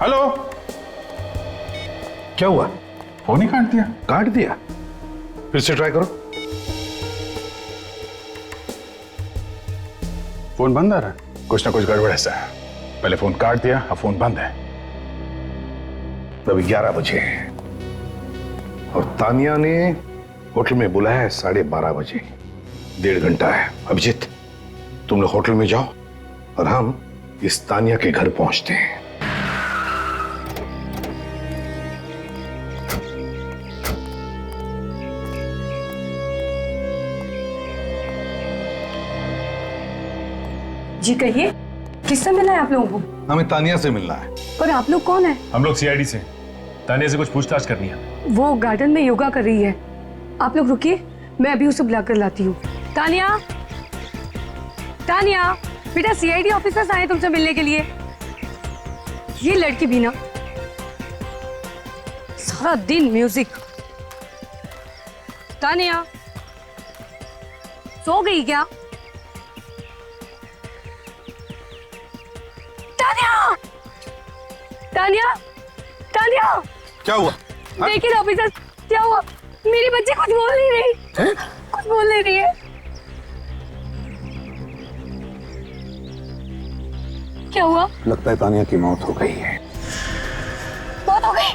हेलो, क्या हुआ? फोन ही काट दिया। काट दिया? फिर से ट्राई करो। फोन बंद आ रहा है, कुछ ना कुछ गड़बड़ ऐसा है। पहले फोन काट दिया, अब फोन बंद है। अभी 11 बजे और तानिया ने होटल में बुलाया है 12:30 बजे। 1.5 घंटा है। अभिजीत, तुम लोग होटल में जाओ और हम इस तानिया के घर पहुंचते हैं। जी कहिए, किससे मिलना है आप लोगों को? हमें तानिया से मिलना है। पर आप लोग कौन है? हम लोग सीआईडी से। तानिया से कुछ पूछताछ करनी है। वो गार्डन में योगा कर रही है। आप लोग रुकिए, मैं अभी उसे बुला कर लाती हूँ। तानिया, तानिया बेटा, सीआईडी ऑफिसर्स आए तुमसे मिलने के लिए। ये लड़की भी ना सारा दिन म्यूजिक। तानिया सो गई क्या? तानिया, तानिया, तानिया, क्या हुआ? देखिए ऑफिसर, क्या हुआ? मेरी बच्ची कुछ बोल नहीं रही। कुछ बोल नहीं रही है। क्या हुआ? लगता है तानिया की मौत हो गई है। मौत हो गई?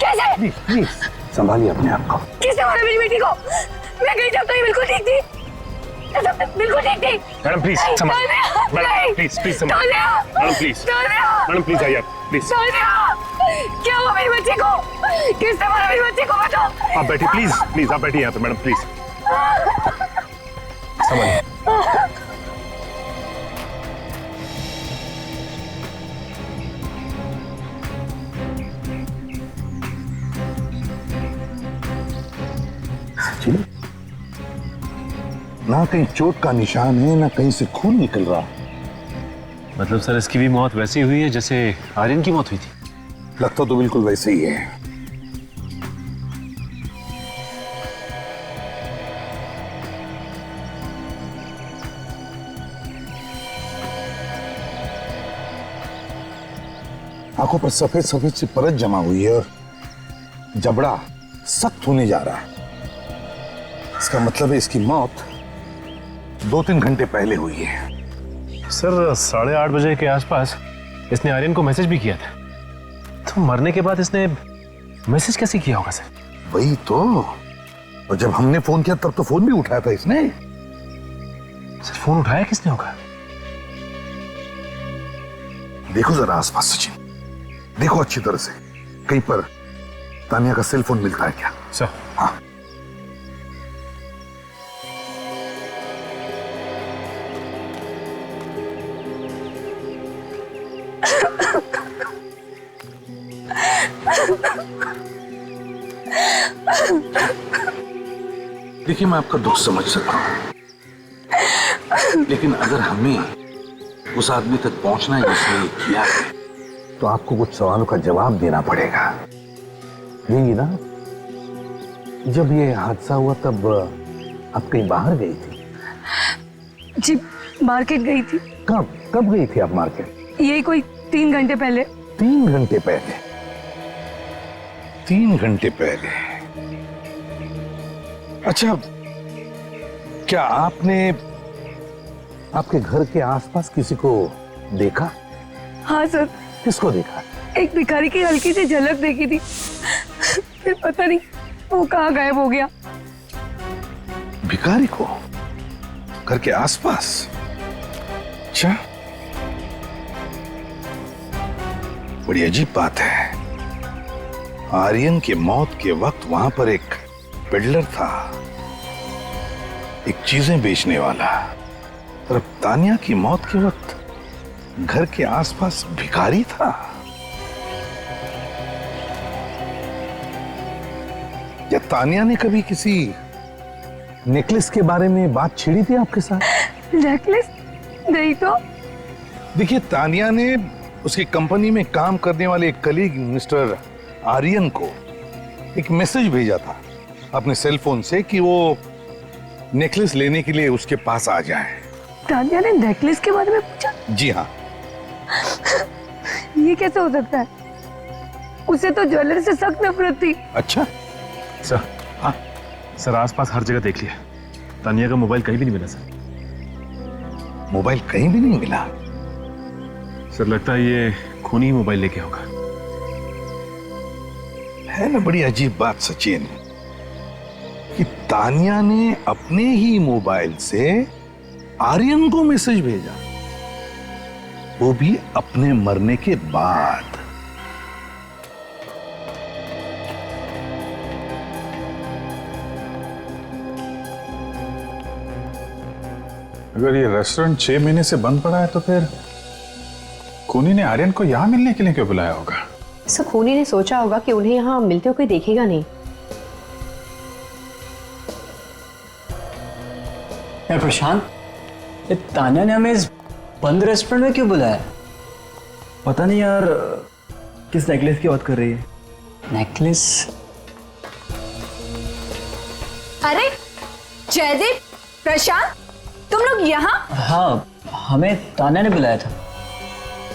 कैसे? प्लीज प्लीज संभालिए अपने आप को। किसने मारा मेरी बेटी को? मैं गई जब तो ये बिल्कुल ठीक थी। बिल्कुल ठीक थी। मैडम प्लीज संभालिए। मैडम प्लीज प्लीज संभालिए। मैडम प्लीज, मैडम प्लीज आइए प्लीज। क्या हुआ मेरी बच्ची को? किसने मारा मेरी बच्ची को? बताओ। आप बैठिए प्लीज, प्लीज आप बैठिए यहाँ पे। मैडम प्लीज संभालिए। ना कहीं चोट का निशान है, ना कहीं से खून निकल रहा। मतलब सर, इसकी भी मौत वैसी हुई है जैसे आर्यन की मौत हुई थी? लगता तो बिल्कुल वैसे ही है। आंखों पर सफेद सफेद सी परत जमा हुई है और जबड़ा सख्त होने जा रहा है। इसका मतलब है इसकी मौत 2-3 घंटे पहले हुई है। सर 8:30 बजे के आसपास इसने आर्यन को मैसेज भी किया था। तो मरने के बाद इसने मैसेज कैसे किया होगा सर? वही तो। और जब हमने फोन किया तब तो फोन भी उठाया था इसने। सर फोन उठाया किसने होगा? देखो जरा आसपास सचिन, देखो अच्छी तरह से, कहीं पर तानिया का सेल फोन मिलता है क्या? सर हाँ। देखिए मैं आपका दुख समझ सकता हूं, लेकिन अगर हमें उस आदमी तक पहुंचना है जिसने किया है, तो आपको कुछ सवालों का जवाब देना पड़ेगा। देंगी ना? जब ये हादसा हुआ तब आप कहीं बाहर गई थी? जी मार्केट गई थी। कब गई थी आप मार्केट? यही कोई 3 घंटे पहले। 3 घंटे पहले? 3 घंटे पहले। अच्छा, क्या आपने आपके घर के आसपास किसी को देखा? हाँ सर। किसको देखा? एक भिखारी की हल्की सी झलक देखी थी, फिर पता नहीं वो कहाँ गायब हो गया। भिखारी को घर के आसपास? अच्छा, बड़ी अजीब बात है। आर्यन की मौत के वक्त वहां पर एक पेडलर था, एक चीजें बेचने वाला, और अब तानिया की मौत के वक्त घर के आसपास भिखारी था। क्या तानिया ने कभी किसी नेकलेस के बारे में बात छेड़ी थी आपके साथ? नेकलेस? नहीं तो। देखिए, तानिया ने उसकी कंपनी में काम करने वाले एक कलीग मिस्टर आर्यन को एक मैसेज भेजा था अपने सेल फोन से कि वो नेकलेस लेने के लिए उसके पास आ जाए। तानिया ने नेकलेस के बारे में पूछा? जी हाँ। ये कैसे हो सकता है? उसे तो ज्वेलरी से सख्त नफरत थी। अच्छा सर। हाँ सर, आसपास हर जगह देख लिया, तानिया का मोबाइल कहीं भी नहीं मिला सर। मोबाइल कहीं भी नहीं मिला? सर लगता है ये खूनी ही मोबाइल लेके होगा। है ना बड़ी अजीब बात सचिन, कि तानिया ने अपने ही मोबाइल से आर्यन को मैसेज भेजा, वो भी अपने मरने के बाद। अगर ये रेस्टोरेंट 6 महीने से बंद पड़ा है तो फिर खूनी ने आर्यन को यहां मिलने के लिए क्यों बुलाया होगा? सर खूनी ने सोचा होगा कि उन्हें यहाँ मिलते हुए कोई देखेगा नहीं। यार प्रशांत, ये तानिया ने हमें इस बंद रेस्टोरेंट में क्यों बुलाया? पता नहीं यार, किस नेकलेस की बात कर रही है? नेकलेस? अरे जयदीप, प्रशांत, तुम लोग यहाँ? हाँ, हमें तानिया ने बुलाया था।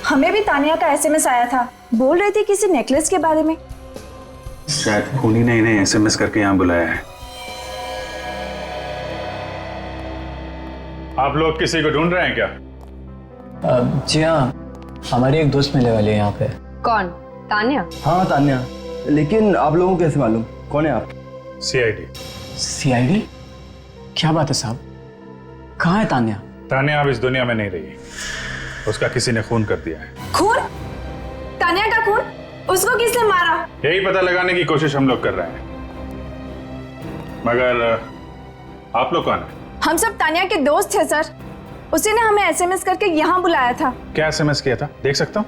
हमें भी तानिया का एसएमएस आया था, बोल रहे थे किसी नेकलेस के बारे में। शायद खूनी ने इन्हें एसएमएस करके यहाँ बुलाया है। आप लोग किसी को ढूंढ रहे हैं क्या? जी हाँ, हमारी एक दोस्त मिलने वाली है यहाँ पे। कौन? तानिया? हाँ तानिया, लेकिन आप लोगों को कैसे मालूम? कौन है आप? सीआईडी। सीआईडी? क्या बात है साहब, कहाँ है तानिया? तानिया अब इस दुनिया में नहीं रही, उसका किसी ने खून कर दिया है। खून? तानिया का खून? उसको किसने मारा? यही पता लगाने की कोशिश हम लोग कर रहे हैं, मगर आप लोग कौन है? हम सब तानिया के दोस्त हैं सर, उसी ने हमें एसएमएस करके यहाँ बुलाया था। क्या एसएमएस किया था, देख सकता हूँ?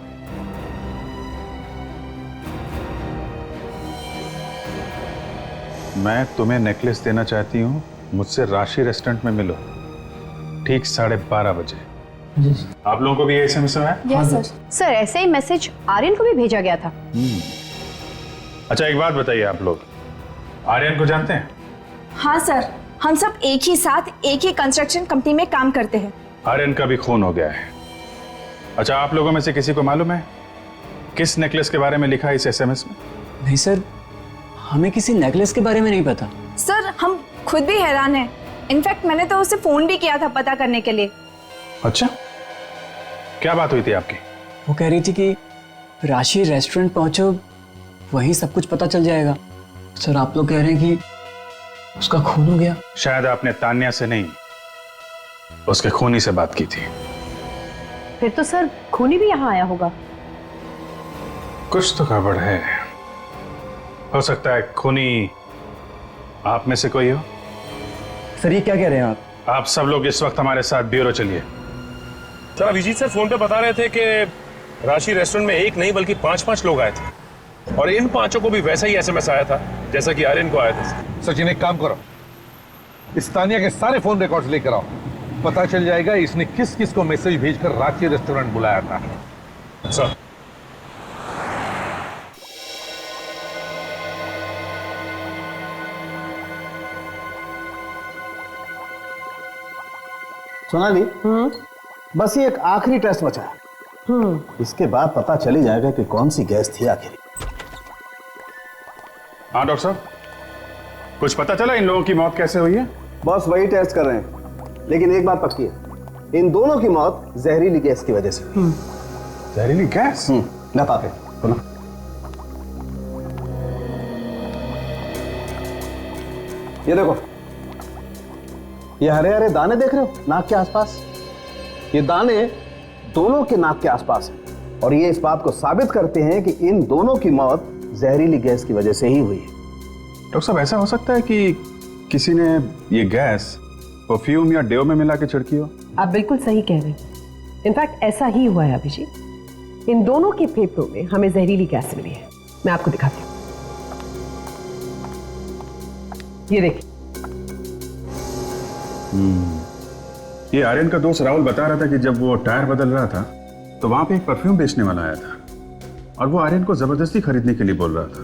मैं तुम्हें नेकलेस देना चाहती हूँ, मुझसे राशि रेस्टोरेंट में मिलो ठीक 12:30 बजे। आप लोगों को भी ये एसएमएस आया? Yes sir. सर ऐसे ही मैसेज आर्यन को भी भेजा गया था। अच्छा एक बात बताइए, आप लोग आर्यन को जानते हैं? हाँ सर, हम सब एक ही साथ एक ही कंस्ट्रक्शन कंपनी में काम करते हैं। आर्यन का भी खून हो गया है। अच्छा आप लोगों में से किसी को मालूम है किस नेकलेस के बारे में लिखा है इस एसएमएस में? नहीं सर, हमें किसी नेकलेस के बारे में नहीं पता। सर हम खुद भी हैरान हैं। इनफैक्ट मैंने तो उसे फोन भी किया था पता करने के लिए। अच्छा, क्या बात हुई थी आपकी? वो कह रही थी कि राशि रेस्टोरेंट पहुंचो, वहीं सब कुछ पता चल जाएगा। सर आप लोग कह रहे हैं कि उसका खून हो गया। शायद आपने तान्या से नहीं, उसके खूनी से बात की थी। फिर तो सर खूनी भी यहाँ आया होगा। कुछ तो गड़बड़ है। हो सकता है खूनी आप में से कोई हो। सर ये क्या कह रहे हैं आप? आप सब लोग इस वक्त हमारे साथ ब्यूरो चलिए। सर अभिजीत सर फोन पे बता रहे थे कि राशि रेस्टोरेंट में एक नहीं बल्कि 5-5 लोग आए थे और इन 5 को भी वैसा ही एसएमएस आया था जैसा कि आर्यन को आया था। सचिन एक काम करो, इस तानिया के सारे फोन रिकॉर्ड्स लेकर आओ, पता चल जाएगा इसने किस किस को मैसेज भेजकर रांची रेस्टोरेंट बुलाया था। सर सोनाली, बस ये एक आखिरी टेस्ट बचा है। इसके बाद पता चल ही जाएगा कि कौन सी गैस थी आखिर। हाँ डॉक्टर साहब, कुछ पता चला इन लोगों की मौत कैसे हुई है? बस वही टेस्ट कर रहे हैं, लेकिन एक बात पक्की है, इन दोनों की मौत जहरीली गैस की वजह से हुई। जहरीली गैस? ना पापे सुना, ये देखो, ये हरे हरे दाने देख रहे हो नाक के आसपास, ये दाने दोनों के नाक के आसपास हैं और ये इस बात को साबित करते हैं कि इन दोनों की मौत जहरीली गैस की वजह से ही हुई है। डॉक्टर साहब ऐसा हो सकता है कि किसी ने ये गैस परफ्यूम या डेओ में मिला के छिड़की हो? आप बिल्कुल सही कह रहे हैं। इनफैक्ट ऐसा ही हुआ है अभिजीत। इन दोनों के फेफड़ों में हमें जहरीली गैस मिली है। मैं आपको दिखाती हूँ, ये देखिए। ये आर्यन का दोस्त राहुल बता रहा था कि जब वो टायर बदल रहा था तो वहां पे एक परफ्यूम बेचने वाला आया था और वो आर्यन को जबरदस्ती खरीदने के लिए बोल रहा था।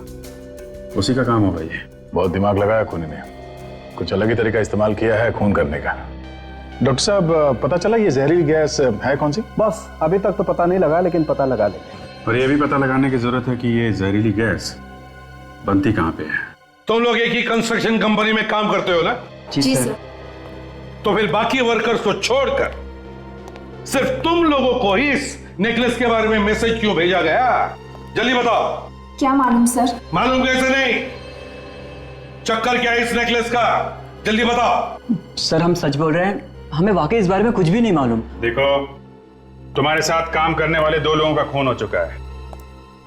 उसी का काम होगा ये। बहुत दिमाग लगाया खूनी ने, कुछ अलग ही तरीका इस्तेमाल किया है खून करने का। डॉक्टर साहब पता चला ये जहरीली गैस है कौन सी? बस अभी तक तो पता नहीं लगा, लेकिन पता लगा लेंगे। और ये भी पता लगाने की जरूरत है कि ये जहरीली गैस बनती कहाँ पे है। तुम लोग एक ही कंस्ट्रक्शन कंपनी में काम करते हो ना? जी सर। तो फिर बाकी वर्कर्स को छोड़कर सिर्फ तुम लोगों को ही इस नेकलेस के बारे में मैसेज क्यों भेजा गया? जल्दी बताओ। क्या मालूम सर। मालूम कैसे नहीं? चक्कर क्या है इस नेकलेस का? जल्दी बताओ। सर हम सच बोल रहे हैं, हमें वाकई इस बारे में कुछ भी नहीं मालूम। देखो, तुम्हारे साथ काम करने वाले 2 लोगों का खून हो चुका है,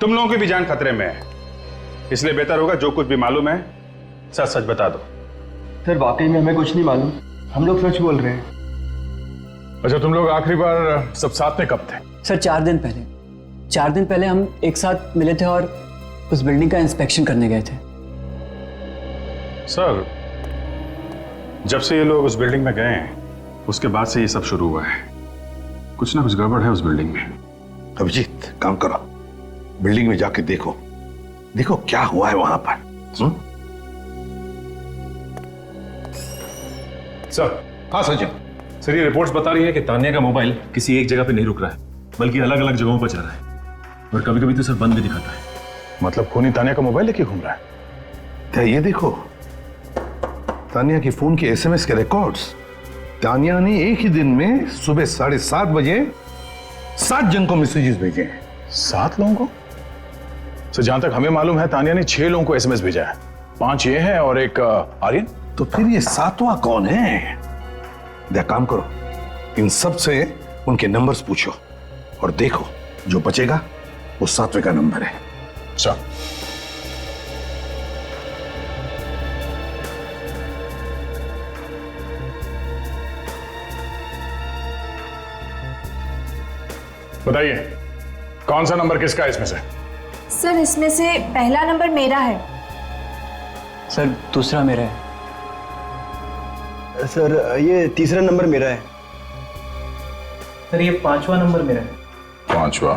तुम लोगों की भी जान खतरे में है, इसलिए बेहतर होगा जो कुछ भी मालूम है सच सच बता दो। सर वाकई में हमें कुछ नहीं मालूम, हम लोग सच बोल रहे हैं। अच्छा तुम लोग आखिरी बार सब साथ में कब थे? सर 4 दिन पहले। 4 दिन पहले हम एक साथ मिले थे और उस बिल्डिंग का इंस्पेक्शन करने गए थे। सर जब से ये लोग उस बिल्डिंग में गए हैं उसके बाद से ये सब शुरू हुआ है। कुछ ना कुछ गड़बड़ है उस बिल्डिंग में। अभिजीत काम करो, बिल्डिंग में जाके देखो, देखो क्या हुआ है वहां पर। सर। हाँ सचिन। सर ये रिपोर्ट्स बता रही है कि तान्या का मोबाइल किसी एक जगह पे नहीं रुक रहा है बल्कि अलग अलग जगहों पर चल रहा है और कभी कभी तो सर बंद भी दिखाता है। मतलब खूनी तान्या का मोबाइल लेके घूम रहा है? क्या ये देखो, तान्या की फोन के एसएमएस के रिकॉर्ड्स। तान्या ने एक ही दिन में सुबह 7:30 बजे 7 जन को मैसेजेस भेजे हैं। 7 लोगों को? सर जहां तक हमें मालूम है तान्या ने 6 लोगों को एसएमएस भेजा है, 5 ये हैं और एक आर्यन। तो फिर ये 7वां कौन है? देख काम करो, इन सब से उनके नंबर्स पूछो और देखो जो बचेगा वो 7वें का नंबर है। चल बताइए कौन सा नंबर किसका है इसमें से? सर इसमें से पहला नंबर मेरा है। सर दूसरा मेरा है। सर ये तीसरा नंबर मेरा है। सर ये 5वां नंबर मेरा है। 5वां?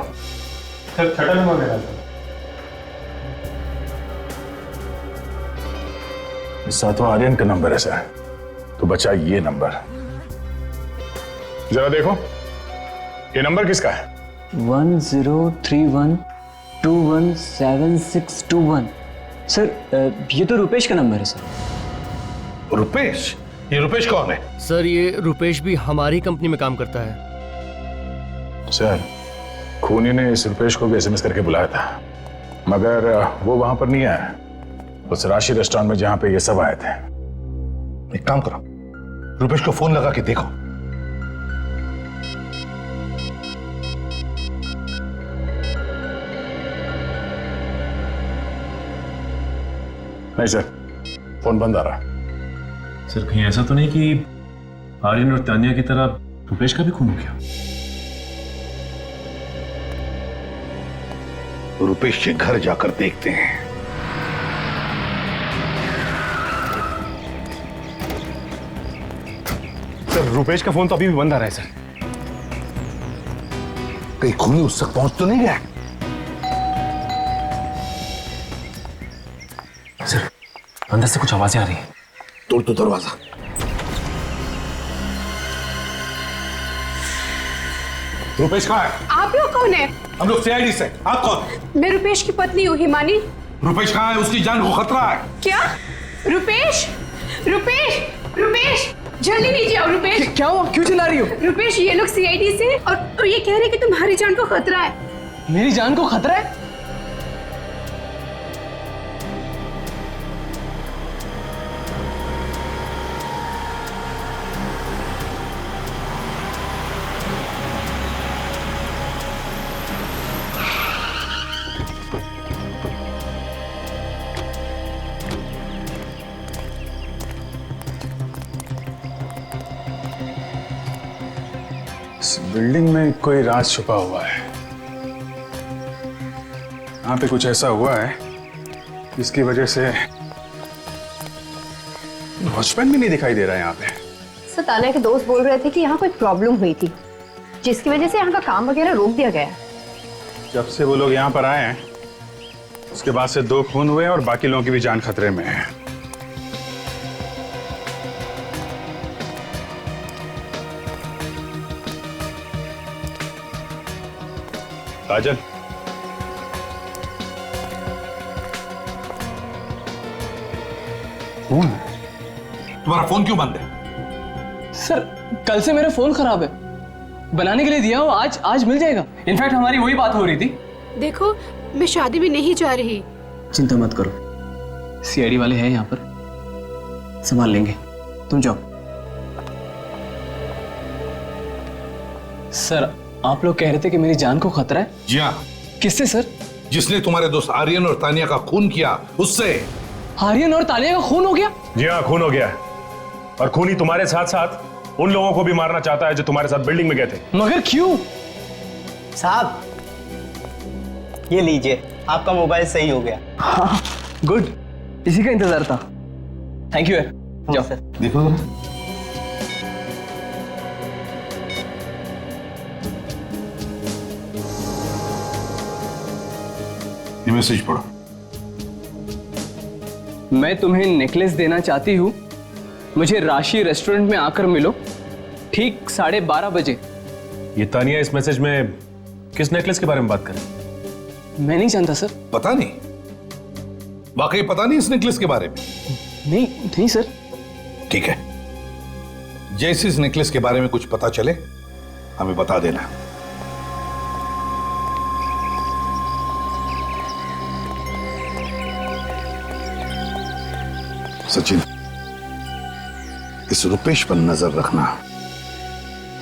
सर 6ठा नंबर मेरा है। 7वां आर्यन का नंबर है सर, तो बचा ये नंबर। जरा देखो ये नंबर किसका है? 1031217621। सर ये तो रुपेश का नंबर है सर। रुपेश? ये रुपेश कौन है? सर ये रुपेश भी हमारी कंपनी में काम करता है। सर, खूनी ने इस रुपेश को भी एसएमएस करके बुलाया था, मगर वो वहां पर नहीं आया। उस राशि रेस्टोरेंट में जहां पे ये सब आए थे। एक काम करो, रुपेश को फोन लगा के देखो। नहीं सर, फोन बंद आ रहा। सर कहीं ऐसा तो नहीं कि आर्यन और तानिया की तरह रुपेश का भी खून हो गया? रुपेश के घर जाकर देखते हैं। सर, रुपेश का फोन तो अभी भी बंद आ रहा है सर। कहीं खूनी उस तक पहुंच तो नहीं गया? सर, अंदर से कुछ आवाजें आ रही हैं। तोड़ दो दरवाजा। रुपेश कहाँ है? आप लोग कौन है? हम लोग सीआईडी से। आप कौन? मैं रुपेश की पत्नी हूँ हिमानी। रुपेश कहाँ है? उसकी जान को खतरा है। क्या? रुपेश? रुपेश? रुपेश जल्दी नीचे आओ। रुपेश क्या हुआ? क्यों चिल्ला रही हो? रुपेश, ये लोग सीआईडी से और ये कह रहे हैं कि तुम्हारी जान को खतरा है। मेरी जान को खतरा है? इस बिल्डिंग में कोई राज छुपा हुआ है। यहाँ पे कुछ ऐसा हुआ है जिसकी वजह से वॉचमैन भी नहीं दिखाई दे रहा है यहाँ पे। सर, तानिया के दोस्त बोल रहे थे कि यहाँ कोई प्रॉब्लम हुई थी जिसकी वजह से यहाँ का काम वगैरह रोक दिया गया है। जब से वो लोग यहाँ पर आए हैं उसके बाद से 2 खून हुए और बाकी लोगों की भी जान खतरे में है। काजल, फोन? तुम्हारा फोन क्यों बंद है? सर, कल से मेरा फोन खराब है, बनाने के लिए दिया हो, आज मिल जाएगा। इनफैक्ट हमारी वही बात हो रही थी। देखो, मैं शादी में नहीं जा रही। चिंता मत करो, सीआईडी वाले हैं यहाँ पर, संभाल लेंगे, तुम जाओ। सर, आप लोग कह रहे थे कि मेरी जान को खतरा है? जी हाँ। किससे सर? जिसने तुम्हारे दोस्त आर्यन और तानिया का खून किया, उससे। आर्यन और तानिया का खून हो गया? जी हाँ, खून हो गया है। और खूनी तुम्हारे साथ साथ उन लोगों को भी मारना चाहता है जो तुम्हारे साथ बिल्डिंग में गए थे। मगर क्यों? साहब, ये लीजिए, आपका मोबाइल सही हो गया। हाँ, गुड, इसी का इंतजार था। Thank you. जाओ सर। देखो ये मैसेज पढ़ो। मैं तुम्हें नेकलेस देना चाहती हूँ, मुझे राशि रेस्टोरेंट में आकर मिलो ठीक 12:30 बजे। ये तानिया इस मैसेज में किस नेकलेस के बारे में बात कर रही है? मैं नहीं जानता सर। पता नहीं, वाकई पता नहीं इस नेकलेस के बारे में? नहीं सर। ठीक है, जैसे इस नेकलेस के बारे में कुछ पता चले हमें बता देना। सचिन, इस रुपेश पर नजर रखना,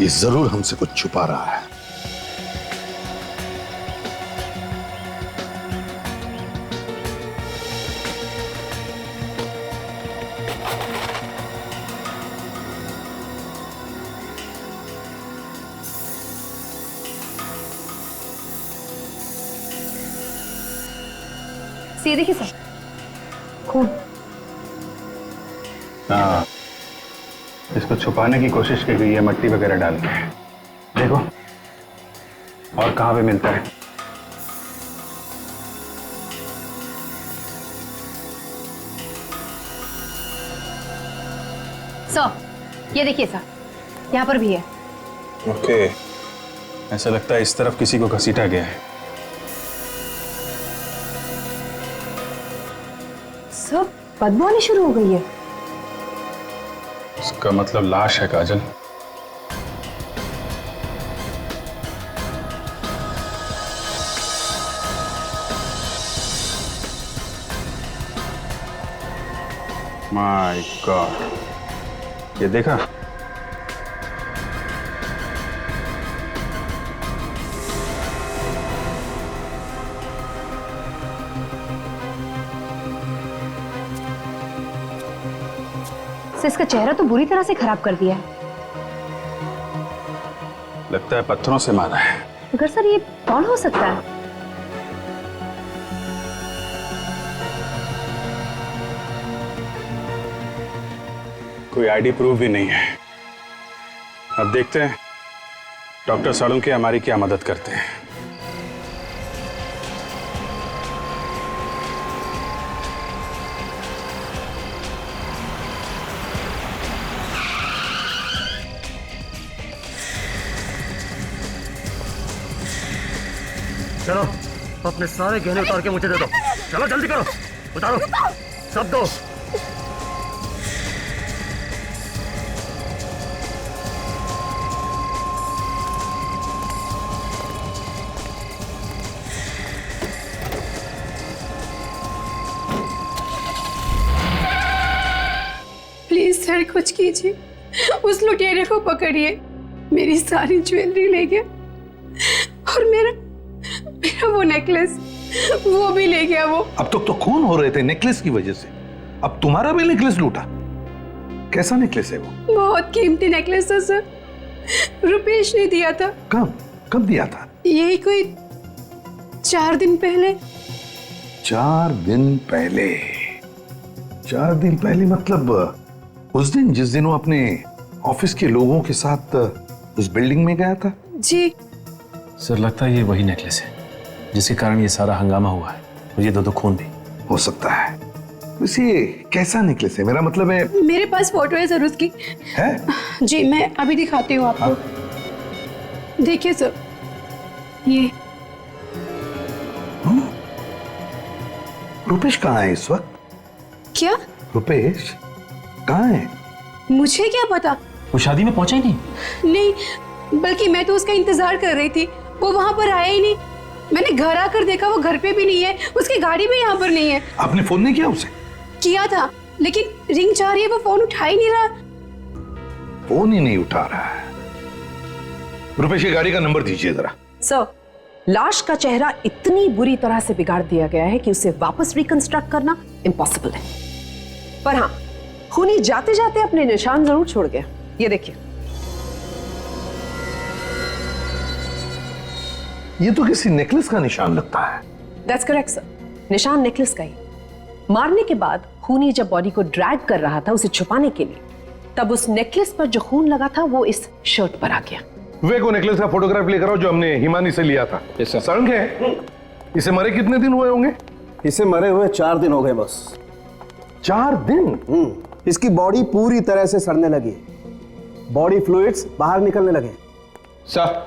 ये जरूर हमसे कुछ छुपा रहा है। ये देखिए सर, खून। हाँ, इसको छुपाने की कोशिश की गई है मट्टी वगैरह डाल के। देखो और कहां पे मिलता है। सर, ये देखिए सर, यहाँ पर भी है। ओके, ऐसा लगता है इस तरफ किसी को घसीटा गया है। सर, बदबू आनी शुरू हो गई है। इसका मतलब लाश है काजल। माय गॉड, ये देखा? सर इसका चेहरा तो बुरी तरह से खराब कर दिया है। लगता है पत्थरों से मारा है। मगर सर ये कौन हो सकता है? कोई आईडी प्रूफ भी नहीं है। अब देखते हैं डॉक्टर सालुंके हमारी क्या मदद करते हैं। चलो अपने सारे गहने उतार के मुझे दे दो। चलो जल्दी करो, उतारो सब दो। प्लीज सर कुछ कीजिए, उस लुटेरे को पकड़िए। मेरी सारी ज्वेलरी ले गया और मेरा वो नेकलेस वो भी ले गया। वो अब तक तो खून हो रहे थे नेकलेस की वजह से, अब तुम्हारा भी नेकलेस लूटा। कैसा नेकलेस है वो? बहुत कीमती नेकलेस था सर, रुपेश ने दिया था। कब दिया था? यही कोई 4 दिन पहले। 4 दिन पहले? 4 दिन पहले मतलब उस दिन जिस दिन वो अपने ऑफिस के लोगों के साथ उस बिल्डिंग में गया था? जी सर, लगता है ये वही नेकलेस है जिसके कारण ये सारा हंगामा हुआ है और ये दो खून भी हो सकता है। वैसे कैसा नेकलेस है? मेरा मतलब है मेरे पास फोटो है सर उसकी। है? जी मैं अभी दिखाती हूँ आपको। देखिए सर ये। रुपेश कहाँ है इस वक्त? क्या? रुपेश कहाँ है? मुझे क्या पता। वो शादी में पहुंचा ही नहीं? नहीं, बल्कि मैं तो उसका इंतजार कर रही थी, वो वहां पर आया ही नहीं। मैंने घर आकर देखा वो घर पे भी नहीं है, उसकी गाड़ी भी यहाँ पर नहीं है। आपने फोन नहीं किया उसे? किया था लेकिन रिंग जा रही है, वो फोन उठा ही नहीं रहा। फोन ही नहीं उठा रहा है। रुपेश की गाड़ी का नंबर दीजिए जरा। सर, लाश का चेहरा इतनी बुरी तरह से बिगाड़ दिया गया है कि उसे वापस रिकंस्ट्रक्ट करना इम्पॉसिबल है। पर हाँ, खूनी जाते जाते अपने निशान जरूर छोड़ गया। ये देखिए, ये तो किसी नेकलेस का निशान लगता है। दैट्स करेक्ट सर, निशान नेकलेस का ही। मारने के बाद खूनी जब बॉडी को ड्रैग कर रहा था उसे छुपाने के लिए, तब उस नेकलेस पर जो खून लगा था वो इस शर्ट पर आ गया। वे को नेकलेस का फोटोग्राफ लेकर आओ जो हमने हिमानी से लिया था। सड़क है। इसे मरे कितने दिन हुए होंगे? इसे मरे हुए 4 दिन हो गए बस। 4 दिन? इसकी बॉडी पूरी तरह से सड़ने लगी, बॉडी फ्लूइड्स बाहर निकलने लगे। सर,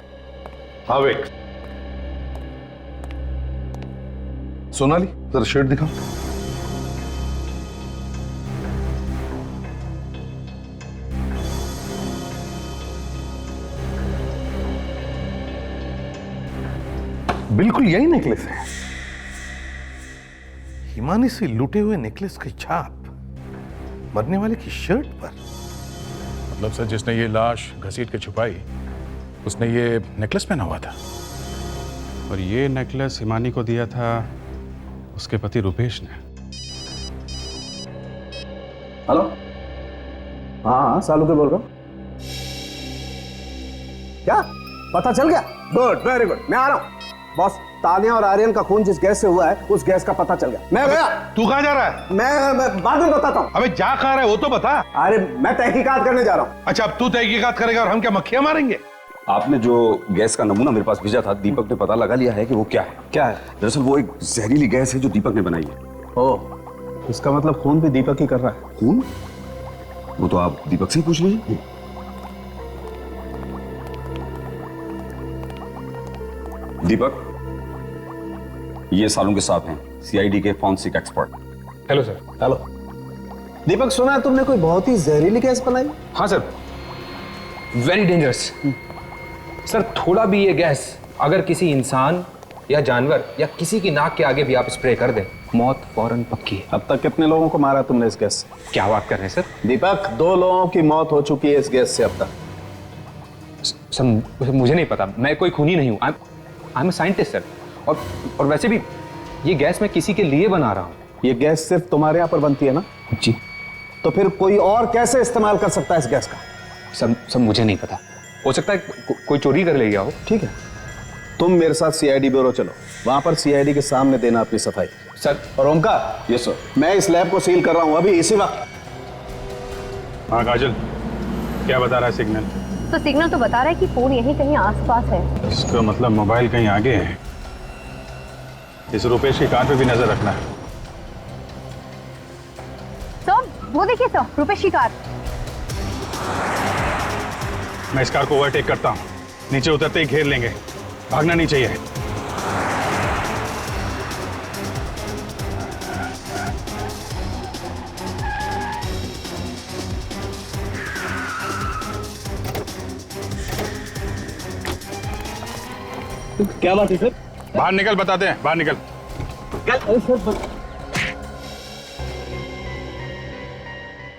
हाँ वेक। सोनाली जरा शर्ट दिखाओ। बिल्कुल यही नेकलेस है। हिमानी से लूटे हुए नेकलेस की छाप मरने वाले की शर्ट पर। मतलब सर, जिसने ये लाश घसीट के छुपाई उसने ये नेकलेस पहना हुआ था। और ये नेकलेस हिमानी को दिया था उसके पति रुपेश ने। हेलो, हाँ सालुके बोल रहा हूं। क्या पता चल गया? गुड, वेरी गुड, मैं आ रहा हूं। बॉस, तानिया और आर्यन का खून जिस गैस से हुआ है उस गैस का पता चल गया। मैं गया। तू कहाँ जा रहा है? मैं बाद में बताता हूँ। अबे जा कहाँ रहा है वो तो बता। अरे मैं तहकीकात करने जा रहा हूँ। अच्छा, अब तू तहकीकात करेगा और हम क्या मक्खियां मारेंगे? आपने जो गैस का नमूना मेरे पास भेजा था, दीपक ने पता लगा लिया है कि वो क्या है। क्या है? दरअसल वो एक जहरीली गैस है जो दीपक ने बनाई है। ओह, इसका मतलब खून भी दीपक ही कर रहा है। खून? वो तो आप दीपक से ही पूछ लीजिए। दीपक, ये सालुंके साहब हैं, सीआईडी के forensic expert. Hello sir. Hello Deepak, सुना है तुमने कोई बहुत ही जहरीली गैस बनाई? हाँ सर, वेरी डेंजरस। सर, थोड़ा भी ये गैस अगर किसी इंसान या जानवर या किसी की नाक के आगे भी आप स्प्रे कर दें मौत फौरन पक्की है। अब तक कितने लोगों को मारा तुमने इस गैस से? क्या बात कर रहे हैं सर? दीपक, 2 लोगों की मौत हो चुकी है इस गैस से अब तक। सर मुझे नहीं पता, मैं कोई खूनी नहीं हूँ। I am a scientist sir. और वैसे भी ये गैस मैं किसी के लिए बना रहा हूँ। ये गैस सिर्फ तुम्हारे यहाँ पर बनती है ना? जी। तो फिर कोई और कैसे इस्तेमाल कर सकता है इस गैस का? सब मुझे नहीं पता, हो सकता है कोई चोरी कर ले गया हो। ठीक है, तुम मेरे साथ सीआईडी ब्यूरो चलो, वहां पर सीआईडी के सामने देना अपनी सफाई। सर। और ओमकार। Yes sir. मैं इस लैब को सील कर रहा हूं अभी इसी वक्त। हाँ काजल, क्या बता रहा है सिग्नल? तो सिग्नल तो बता रहा है कि फोन यहीं कहीं आसपास है। इसका मतलब मोबाइल कहीं आगे है। इस रुपेश की कार पे भी नजर रखना है। सर वो देखिए सर, रुपेश की कार। मैं इस कार को ओवरटेक करता हूँ, नीचे उतरते ही घेर लेंगे, भागना नहीं चाहिए। क्या बात है सर? बाहर निकल, बताते हैं, बाहर निकल।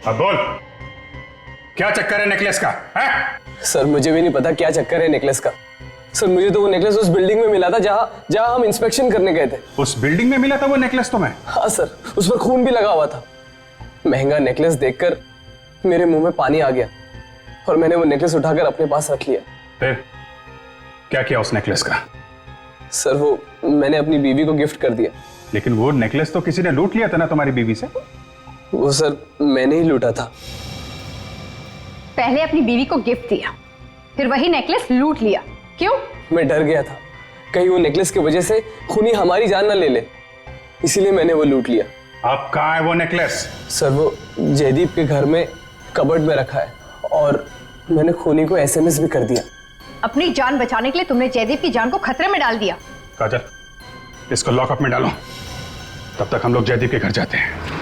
अब बोल, क्या चक्कर है नेकलेस का? है? सर मुझे भी नहीं पता क्या चक्कर है नेकलेस का। सर मुझे तो वो नेकलेस उस बिल्डिंग में मिला था जहाँ हम इंस्पेक्शन करने गए थे। उस बिल्डिंग में मिला था वो नेकलेस तुम्हें? हाँ सर, उस पर खून भी लगा हुआ था। महंगा नेकलेस देखकर मेरे मुंह में पानी आ गया और मैंने वो नेकलेस उठाकर अपने पास रख लिया। फिर क्या किया उस नेकलेस का? सर वो मैंने अपनी बीवी को गिफ्ट कर दिया। लेकिन वो नेकलेस तो किसी ने लूट लिया था ना तुम्हारी बीवी से? वो सर मैंने ही लूटा था। पहले अपनी बीवी को गिफ्ट दिया, फिर वही नेकलेस लूट लिया। क्यों? मैं डर गया था कहीं वो नेकलेस की वजह से खूनी हमारी जान न ले ले, इसीलिए मैंने वो लूट लिया। अब कहाँ है वो नेकलेस? सर वो जयदीप के घर में कबर्ड में रखा है और मैंने खूनी को एसएमएस भी कर दिया। अपनी जान बचाने के लिए तुमने जयदीप की जान को खतरे में डाल दिया। काजल, इसको लॉकअप में डालो, तब तक हम लोग जयदीप के घर जाते हैं।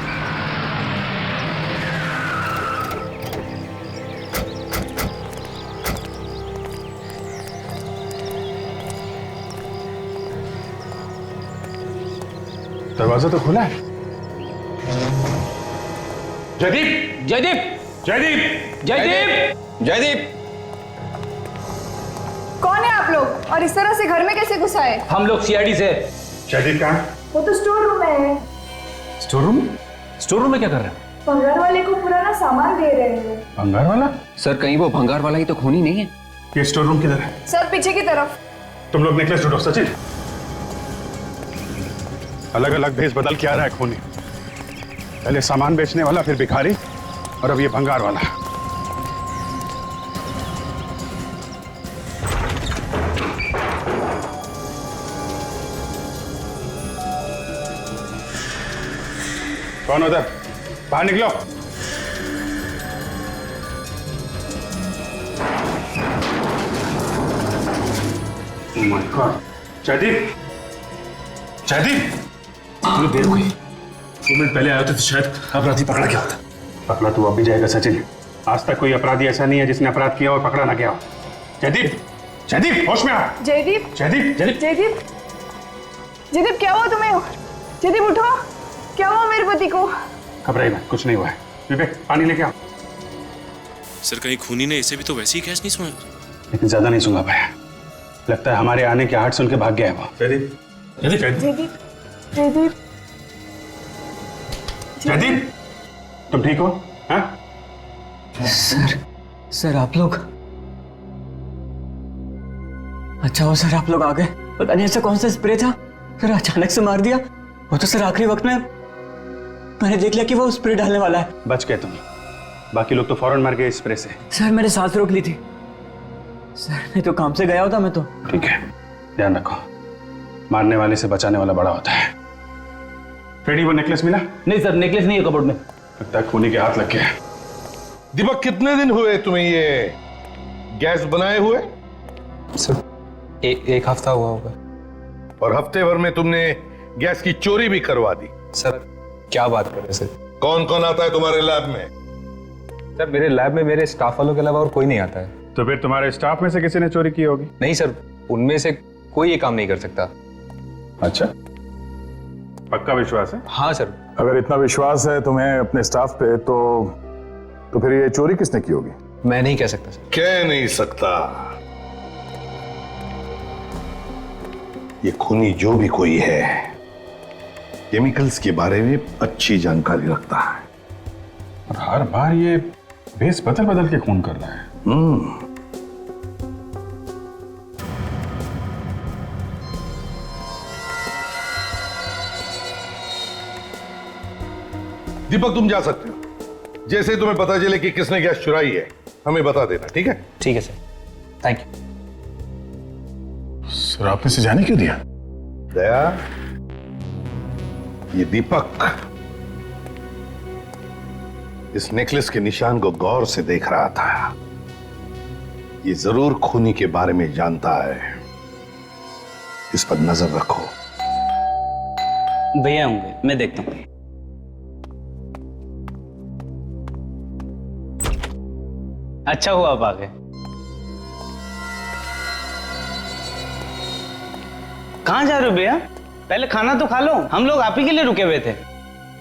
दरवाजा तो खुला है। जयदीप, जयदीप, जयदीप, जयदीप, जयदीप। कौन है आप लोग और इस तरह से घर में कैसे घुस आए? हम लोग सीआईडी से। जयदीप कहाँ? वो तो स्टोर रूम में है। Store room? स्टोर रूम में क्या कर रहे हैं? भंगार वाले को पुराना सामान दे रहे हैं। भंगार वाला? सर कहीं वो भंगार वाला ही तो खूनी नहीं है? ये स्टोर रूम किधर है? सर पीछे की तरफ। तुम लोग नेकलेस ढूंढो। सचिन, अलग अलग भेष बदल के आ रहा है खूनी। पहले सामान बेचने वाला, फिर भिखारी, और अब ये भंगार वाला। कौन उधर? बाहर निकलो। Oh my God! Jaideep, Jaideep, थोड़ी देर हुई, 2 मिनट पहले आए होते तो शायद अपराधी पकड़ा गया होता। पकड़ा तो अब भी जाएगा सचिन। आज तक कोई अपराधी ऐसा नहीं है जिसने अपराध किया और पकड़ा ना गया हो। जयदीप, जयदीप, होश में आ। जयदीप, जयदीप, जयदीप, जयदीप, जयदीप क्या हुआ तुम्हें? जयदीप उठो, क्या हुआ मेरे पति को? घबराइए मत, कुछ नहीं हुआ है। विवेक, पानी लेके आओ। सर कहीं खूनी ने इसे भी तो वैसे ही कैच नहीं सुना? लेकिन ज्यादा नहीं सुना पाया, लगता है हमारे आने की आहट सुन के भाग गया है वो। जयदीप, जयदीप, जयदीप, जयदीप, जयदीप, तुम ठीक हो? हाँ? सर आप लोग, अच्छा हो सर आप लोग आ गए। पता नहीं ऐसा कौन सा स्प्रे था फिर अचानक से मार दिया। वो तो सर आखिरी वक्त में मैंने देख लिया कि वो स्प्रे डालने वाला है। बच गए तुम, बाकी लोग तो फौरन मर गए स्प्रे से। सर मैंने सांस रोक ली थी सर, नहीं तो काम से गया होता मैं तो। ठीक है, ध्यान रखो, मारने वाले से बचाने वाला बड़ा होता है। फ्रेडी, वो नेकलेस मिला? नहीं सर, नेकलेस नहीं है कबर्ड में। लगता है खूनी के हाथ लग गया। दीपक, कितने दिन हुए तुम्हें ये गैस बनाए हुए? सर एक हफ्ता हुआ होगा। और हफ्ते भर में तुमने गैस की चोरी भी करवा दी। सर क्या बात कर रहे हैं सर? कौन कौन आता है तुम्हारे लैब में? सर मेरे लैब में मेरे स्टाफ वालों के अलावा और कोई नहीं आता है। तो फिर तुम्हारे स्टाफ में से किसी ने चोरी की होगी? नहीं सर, उनमें से कोई ये काम नहीं कर सकता। अच्छा, पक्का विश्वास है? हाँ सर। अगर इतना विश्वास है तुम्हें अपने स्टाफ पे तो फिर ये चोरी किसने की होगी? मैं नहीं कह सकता सर। कह नहीं सकता। ये खूनी जो भी कोई है केमिकल्स के बारे में अच्छी जानकारी रखता है और हर बार ये बेस बदल बदल के खून कर रहा है। दीपक तुम जा सकते हो। जैसे ही तुम्हें पता चले कि किसने गैस चुराई है हमें बता देना, ठीक है? ठीक है सर, थैंक यू। सर आपने इसे जाने क्यों दिया? दया, ये दीपक इस नेकलेस के निशान को गौर से देख रहा था। ये जरूर खूनी के बारे में जानता है, इस पर नजर रखो। भैया होंगे, मैं देखता हूं। अच्छा हुआ आप आ गए। कहां जा रहे हो भैया? पहले खाना तो खा लो, हम लोग आप ही के लिए रुके हुए थे।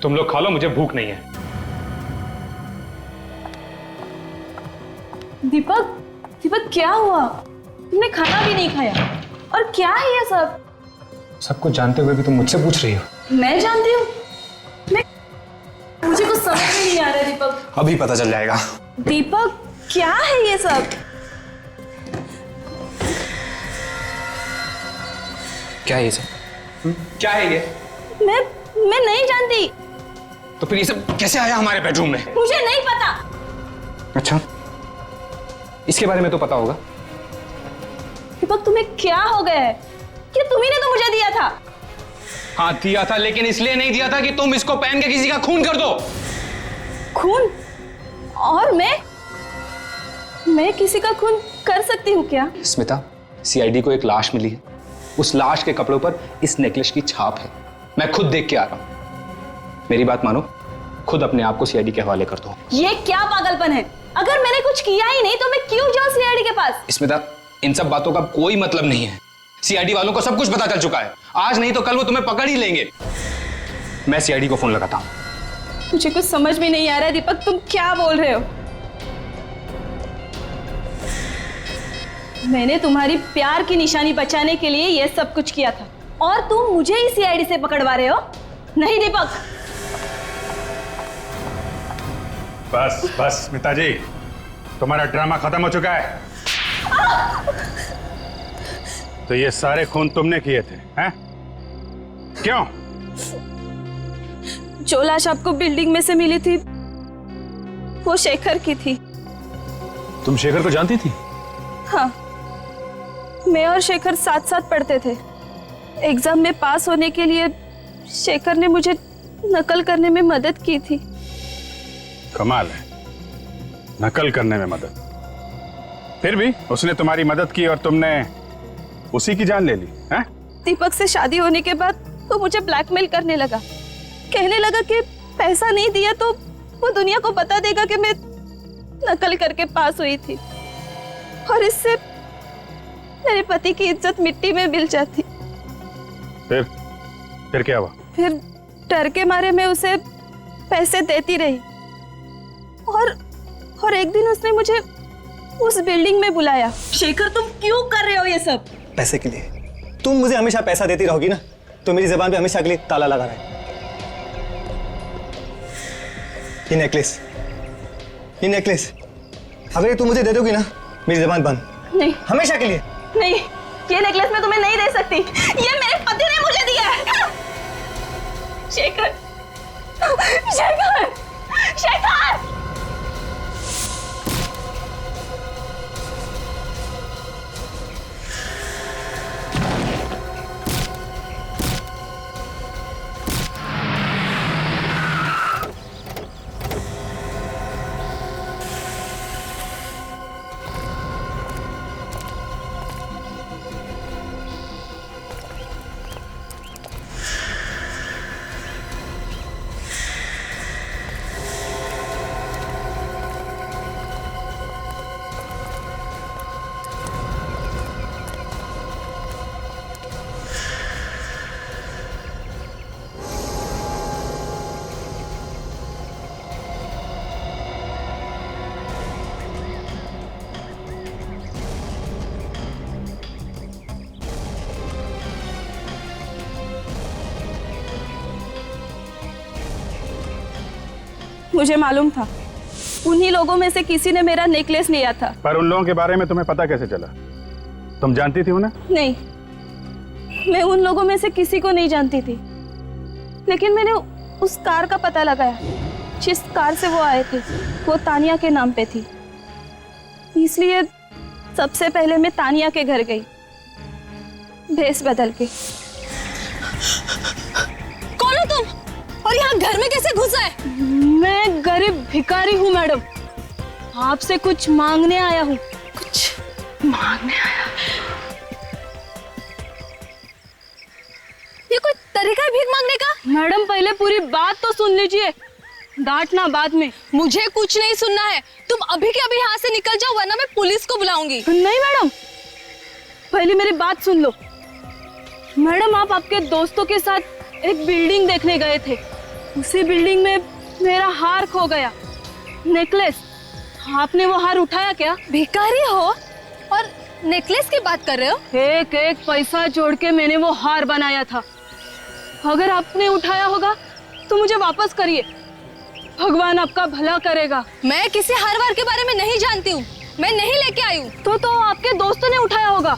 तुम लोग खा लो, मुझे भूख नहीं है। दीपक, दीपक क्या हुआ? तुमने खाना भी नहीं खाया और क्या है ये सब? सब कुछ जानते हुए भी तुम मुझसे पूछ रही हो? मैं जानती हूँ। मुझे कुछ समझ में नहीं आ रहा है दीपक। अभी पता चल जाएगा। दीपक क्या है ये सब? क्या है ये सब? क्या है ये? मैं नहीं जानती। तो फिर ये सब कैसे आया हमारे बेडरूम में? मुझे नहीं पता। अच्छा, इसके बारे में तो पता होगा। दीपक तुम्हें क्या हो गया है? कि तुम्ही ने तो मुझे दिया था। हाँ दिया था, लेकिन इसलिए नहीं दिया था कि तुम इसको पहन के किसी का खून कर दो। खून? और मैं किसी का खून कर सकती हूँ क्या? स्मिता, सीआईडी को एक लाश मिली है। उस लाश के कपड़ों पर इस नेकलेस की छाप है। मैं खुद देख के आ रहा हूं। मेरी बात मानो, खुद अपने आप को सीआईडी के हवाले कर दो। ये क्या पागलपन है? अगर मैंने कुछ किया ही नहीं तो मैं क्यों जाऊं सीआईडी के पास? स्मिता, इन सब बातों का कोई मतलब नहीं है। सीआईडी वालों को सब कुछ पता चल चुका है। आज नहीं तो कल वो तुम्हें पकड़ ही लेंगे। मैं सीआईडी को फोन लगाता हूं। मुझे कुछ समझ में नहीं आ रहा है दीपक, तुम क्या बोल रहे हो? मैंने तुम्हारी प्यार की निशानी बचाने के लिए यह सब कुछ किया था और तुम मुझे ही सीआईडी से पकड़वा रहे हो? नहीं दीपक। बस बस स्मिता जी, तुम्हारा ड्रामा खत्म हो चुका है। तो ये सारे खून तुमने किए थे, हैं? क्यों? जो लाश आपको बिल्डिंग में से मिली थी वो शेखर की थी। तुम शेखर को जानती थी? हाँ, मैं और शेखर साथ साथ पढ़ते थे। एग्जाम में पास होने के लिए शेखर ने मुझे नकल करने में मदद की थी। कमाल है, नकल करने में मदद। फिर भी उसने तुम्हारी मदद की और तुमने उसी की जान ले ली, हैं? दीपक से शादी होने के बाद वो मुझे ब्लैकमेल करने लगा। कहने लगा कि पैसा नहीं दिया तो वो दुनिया को बता देगा कि मैं नकल करके पास हुई थी और इससे मेरे पति की इज्जत मिट्टी में मिल जाती। फिर क्या हुआ? फिर डर के मारे मैं उसे पैसे देती रही और एक दिन उसने मुझे उस बिल्डिंग में बुलाया। शेखर तुम क्यों कर रहे हो ये सब? पैसे के लिए? तुम मुझे हमेशा पैसा देती रहोगी ना, तो मेरी ज़बान पे हमेशा के लिए ताला लगा रहा है। ये नेकलेस अगर ये तुम मुझे दे दोगी ना, मेरी ज़बान बंद। नहीं, हमेशा के लिए नहीं। ये नेकलेस मैं तुम्हें नहीं दे सकती, ये मेरे पति ने मुझे दिया है। शेखर, शेखर, शेखर! मुझे मालूम था उन्हीं लोगों में से किसी ने मेरा नेकलेस लिया था। पर उन लोगों के बारे में तुम्हें पता कैसे चला? तुम जानती थी उन्हें? नहीं, मैं उन लोगों में से किसी को नहीं जानती थी, लेकिन मैंने उस कार का पता लगाया। जिस कार से वो आए थे वो तानिया के नाम पे थी, इसलिए सबसे पहले मैं तानिया के घर गई भेस बदल के। कौन हो तुम और यहाँ घर में कैसे घुसा है? मैं गरीब भिखारी हूँ मैडम, आपसे कुछ मांगने आया हूँ। कुछ मांगने आया? ये कोई तरीका है भीख मांगने का? मैडम पहले पूरी बात तो सुन लीजिए, डांटना बाद में। मुझे कुछ नहीं सुनना है, तुम अभी के अभी यहाँ से निकल जाओ वरना मैं पुलिस को बुलाऊंगी। नहीं मैडम, पहले मेरी बात सुन लो। मैडम आप आपके दोस्तों के साथ एक बिल्डिंग देखने गए थे, उसी बिल्डिंग में मेरा हार खो गया, नेकलेस। आपने वो हार उठाया क्या? भिखारी हो और नेकलेस की बात कर रहे हो? एक एक पैसा जोड़ के मैंने वो हार बनाया था। अगर आपने उठाया होगा तो मुझे वापस करिए, भगवान आपका भला करेगा। मैं किसी हार वार के बारे में नहीं जानती हूँ, मैं नहीं लेके आई हूँ। तो आपके दोस्तों ने उठाया होगा।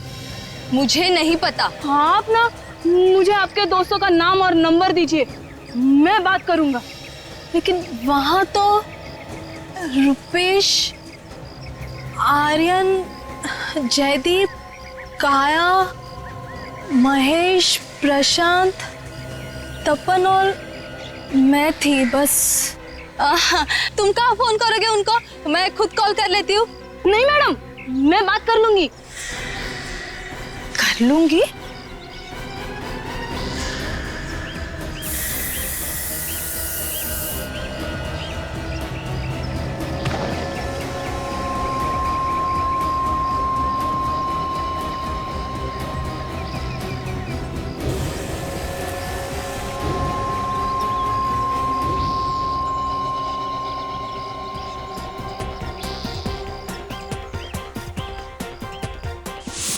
मुझे नहीं पता। आप ना मुझे आपके दोस्तों का नाम और नंबर दीजिए, मैं बात करूंगा। लेकिन वहां तो रुपेश, आर्यन, जयदीप, काया, महेश, प्रशांत, तपन और मैं थी बस। तुम कहाँ फोन करोगे उनको? मैं खुद कॉल कर लेती हूँ। नहीं मैडम, मैं बात कर लूंगी। कर लूंगी?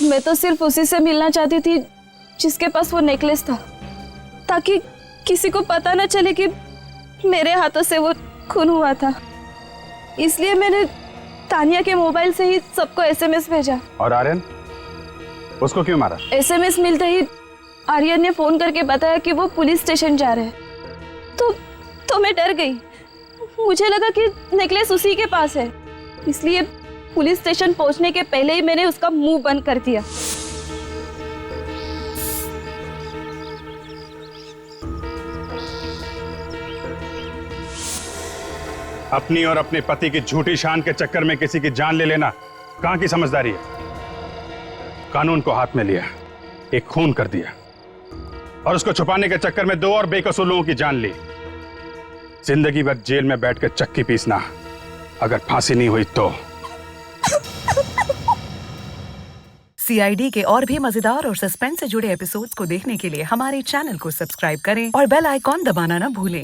मैं तो सिर्फ उसी से मिलना चाहती थी जिसके पास वो नेकलेस था, ताकि किसी को पता न चले कि मेरे हाथों से वो खून हुआ था। इसलिए मैंने तानिया के मोबाइल से ही सबको एसएमएस भेजा। और आर्यन, उसको क्यों मारा? एसएमएस मिलते ही आर्यन ने फोन करके बताया कि वो पुलिस स्टेशन जा रहे हैं। तो मैं डर गई, मुझे लगा कि नेकलेस उसी के पास है, इसलिए पुलिस स्टेशन पहुंचने के पहले ही मैंने उसका मुंह बंद कर दिया। अपनी और अपने पति की झूठी शान के चक्कर में किसी की जान ले लेना कहां की समझदारी है? कानून को हाथ में लिया, एक खून कर दिया और उसको छुपाने के चक्कर में 2 और बेकसूर लोगों की जान ली। जिंदगी भर जेल में बैठकर चक्की पीसना, अगर फांसी नहीं हुई तो। सीआईडी के और भी मजेदार और सस्पेंस से जुड़े एपिसोड्स को देखने के लिए हमारे चैनल को सब्सक्राइब करें और बेल आइकॉन दबाना ना भूलें।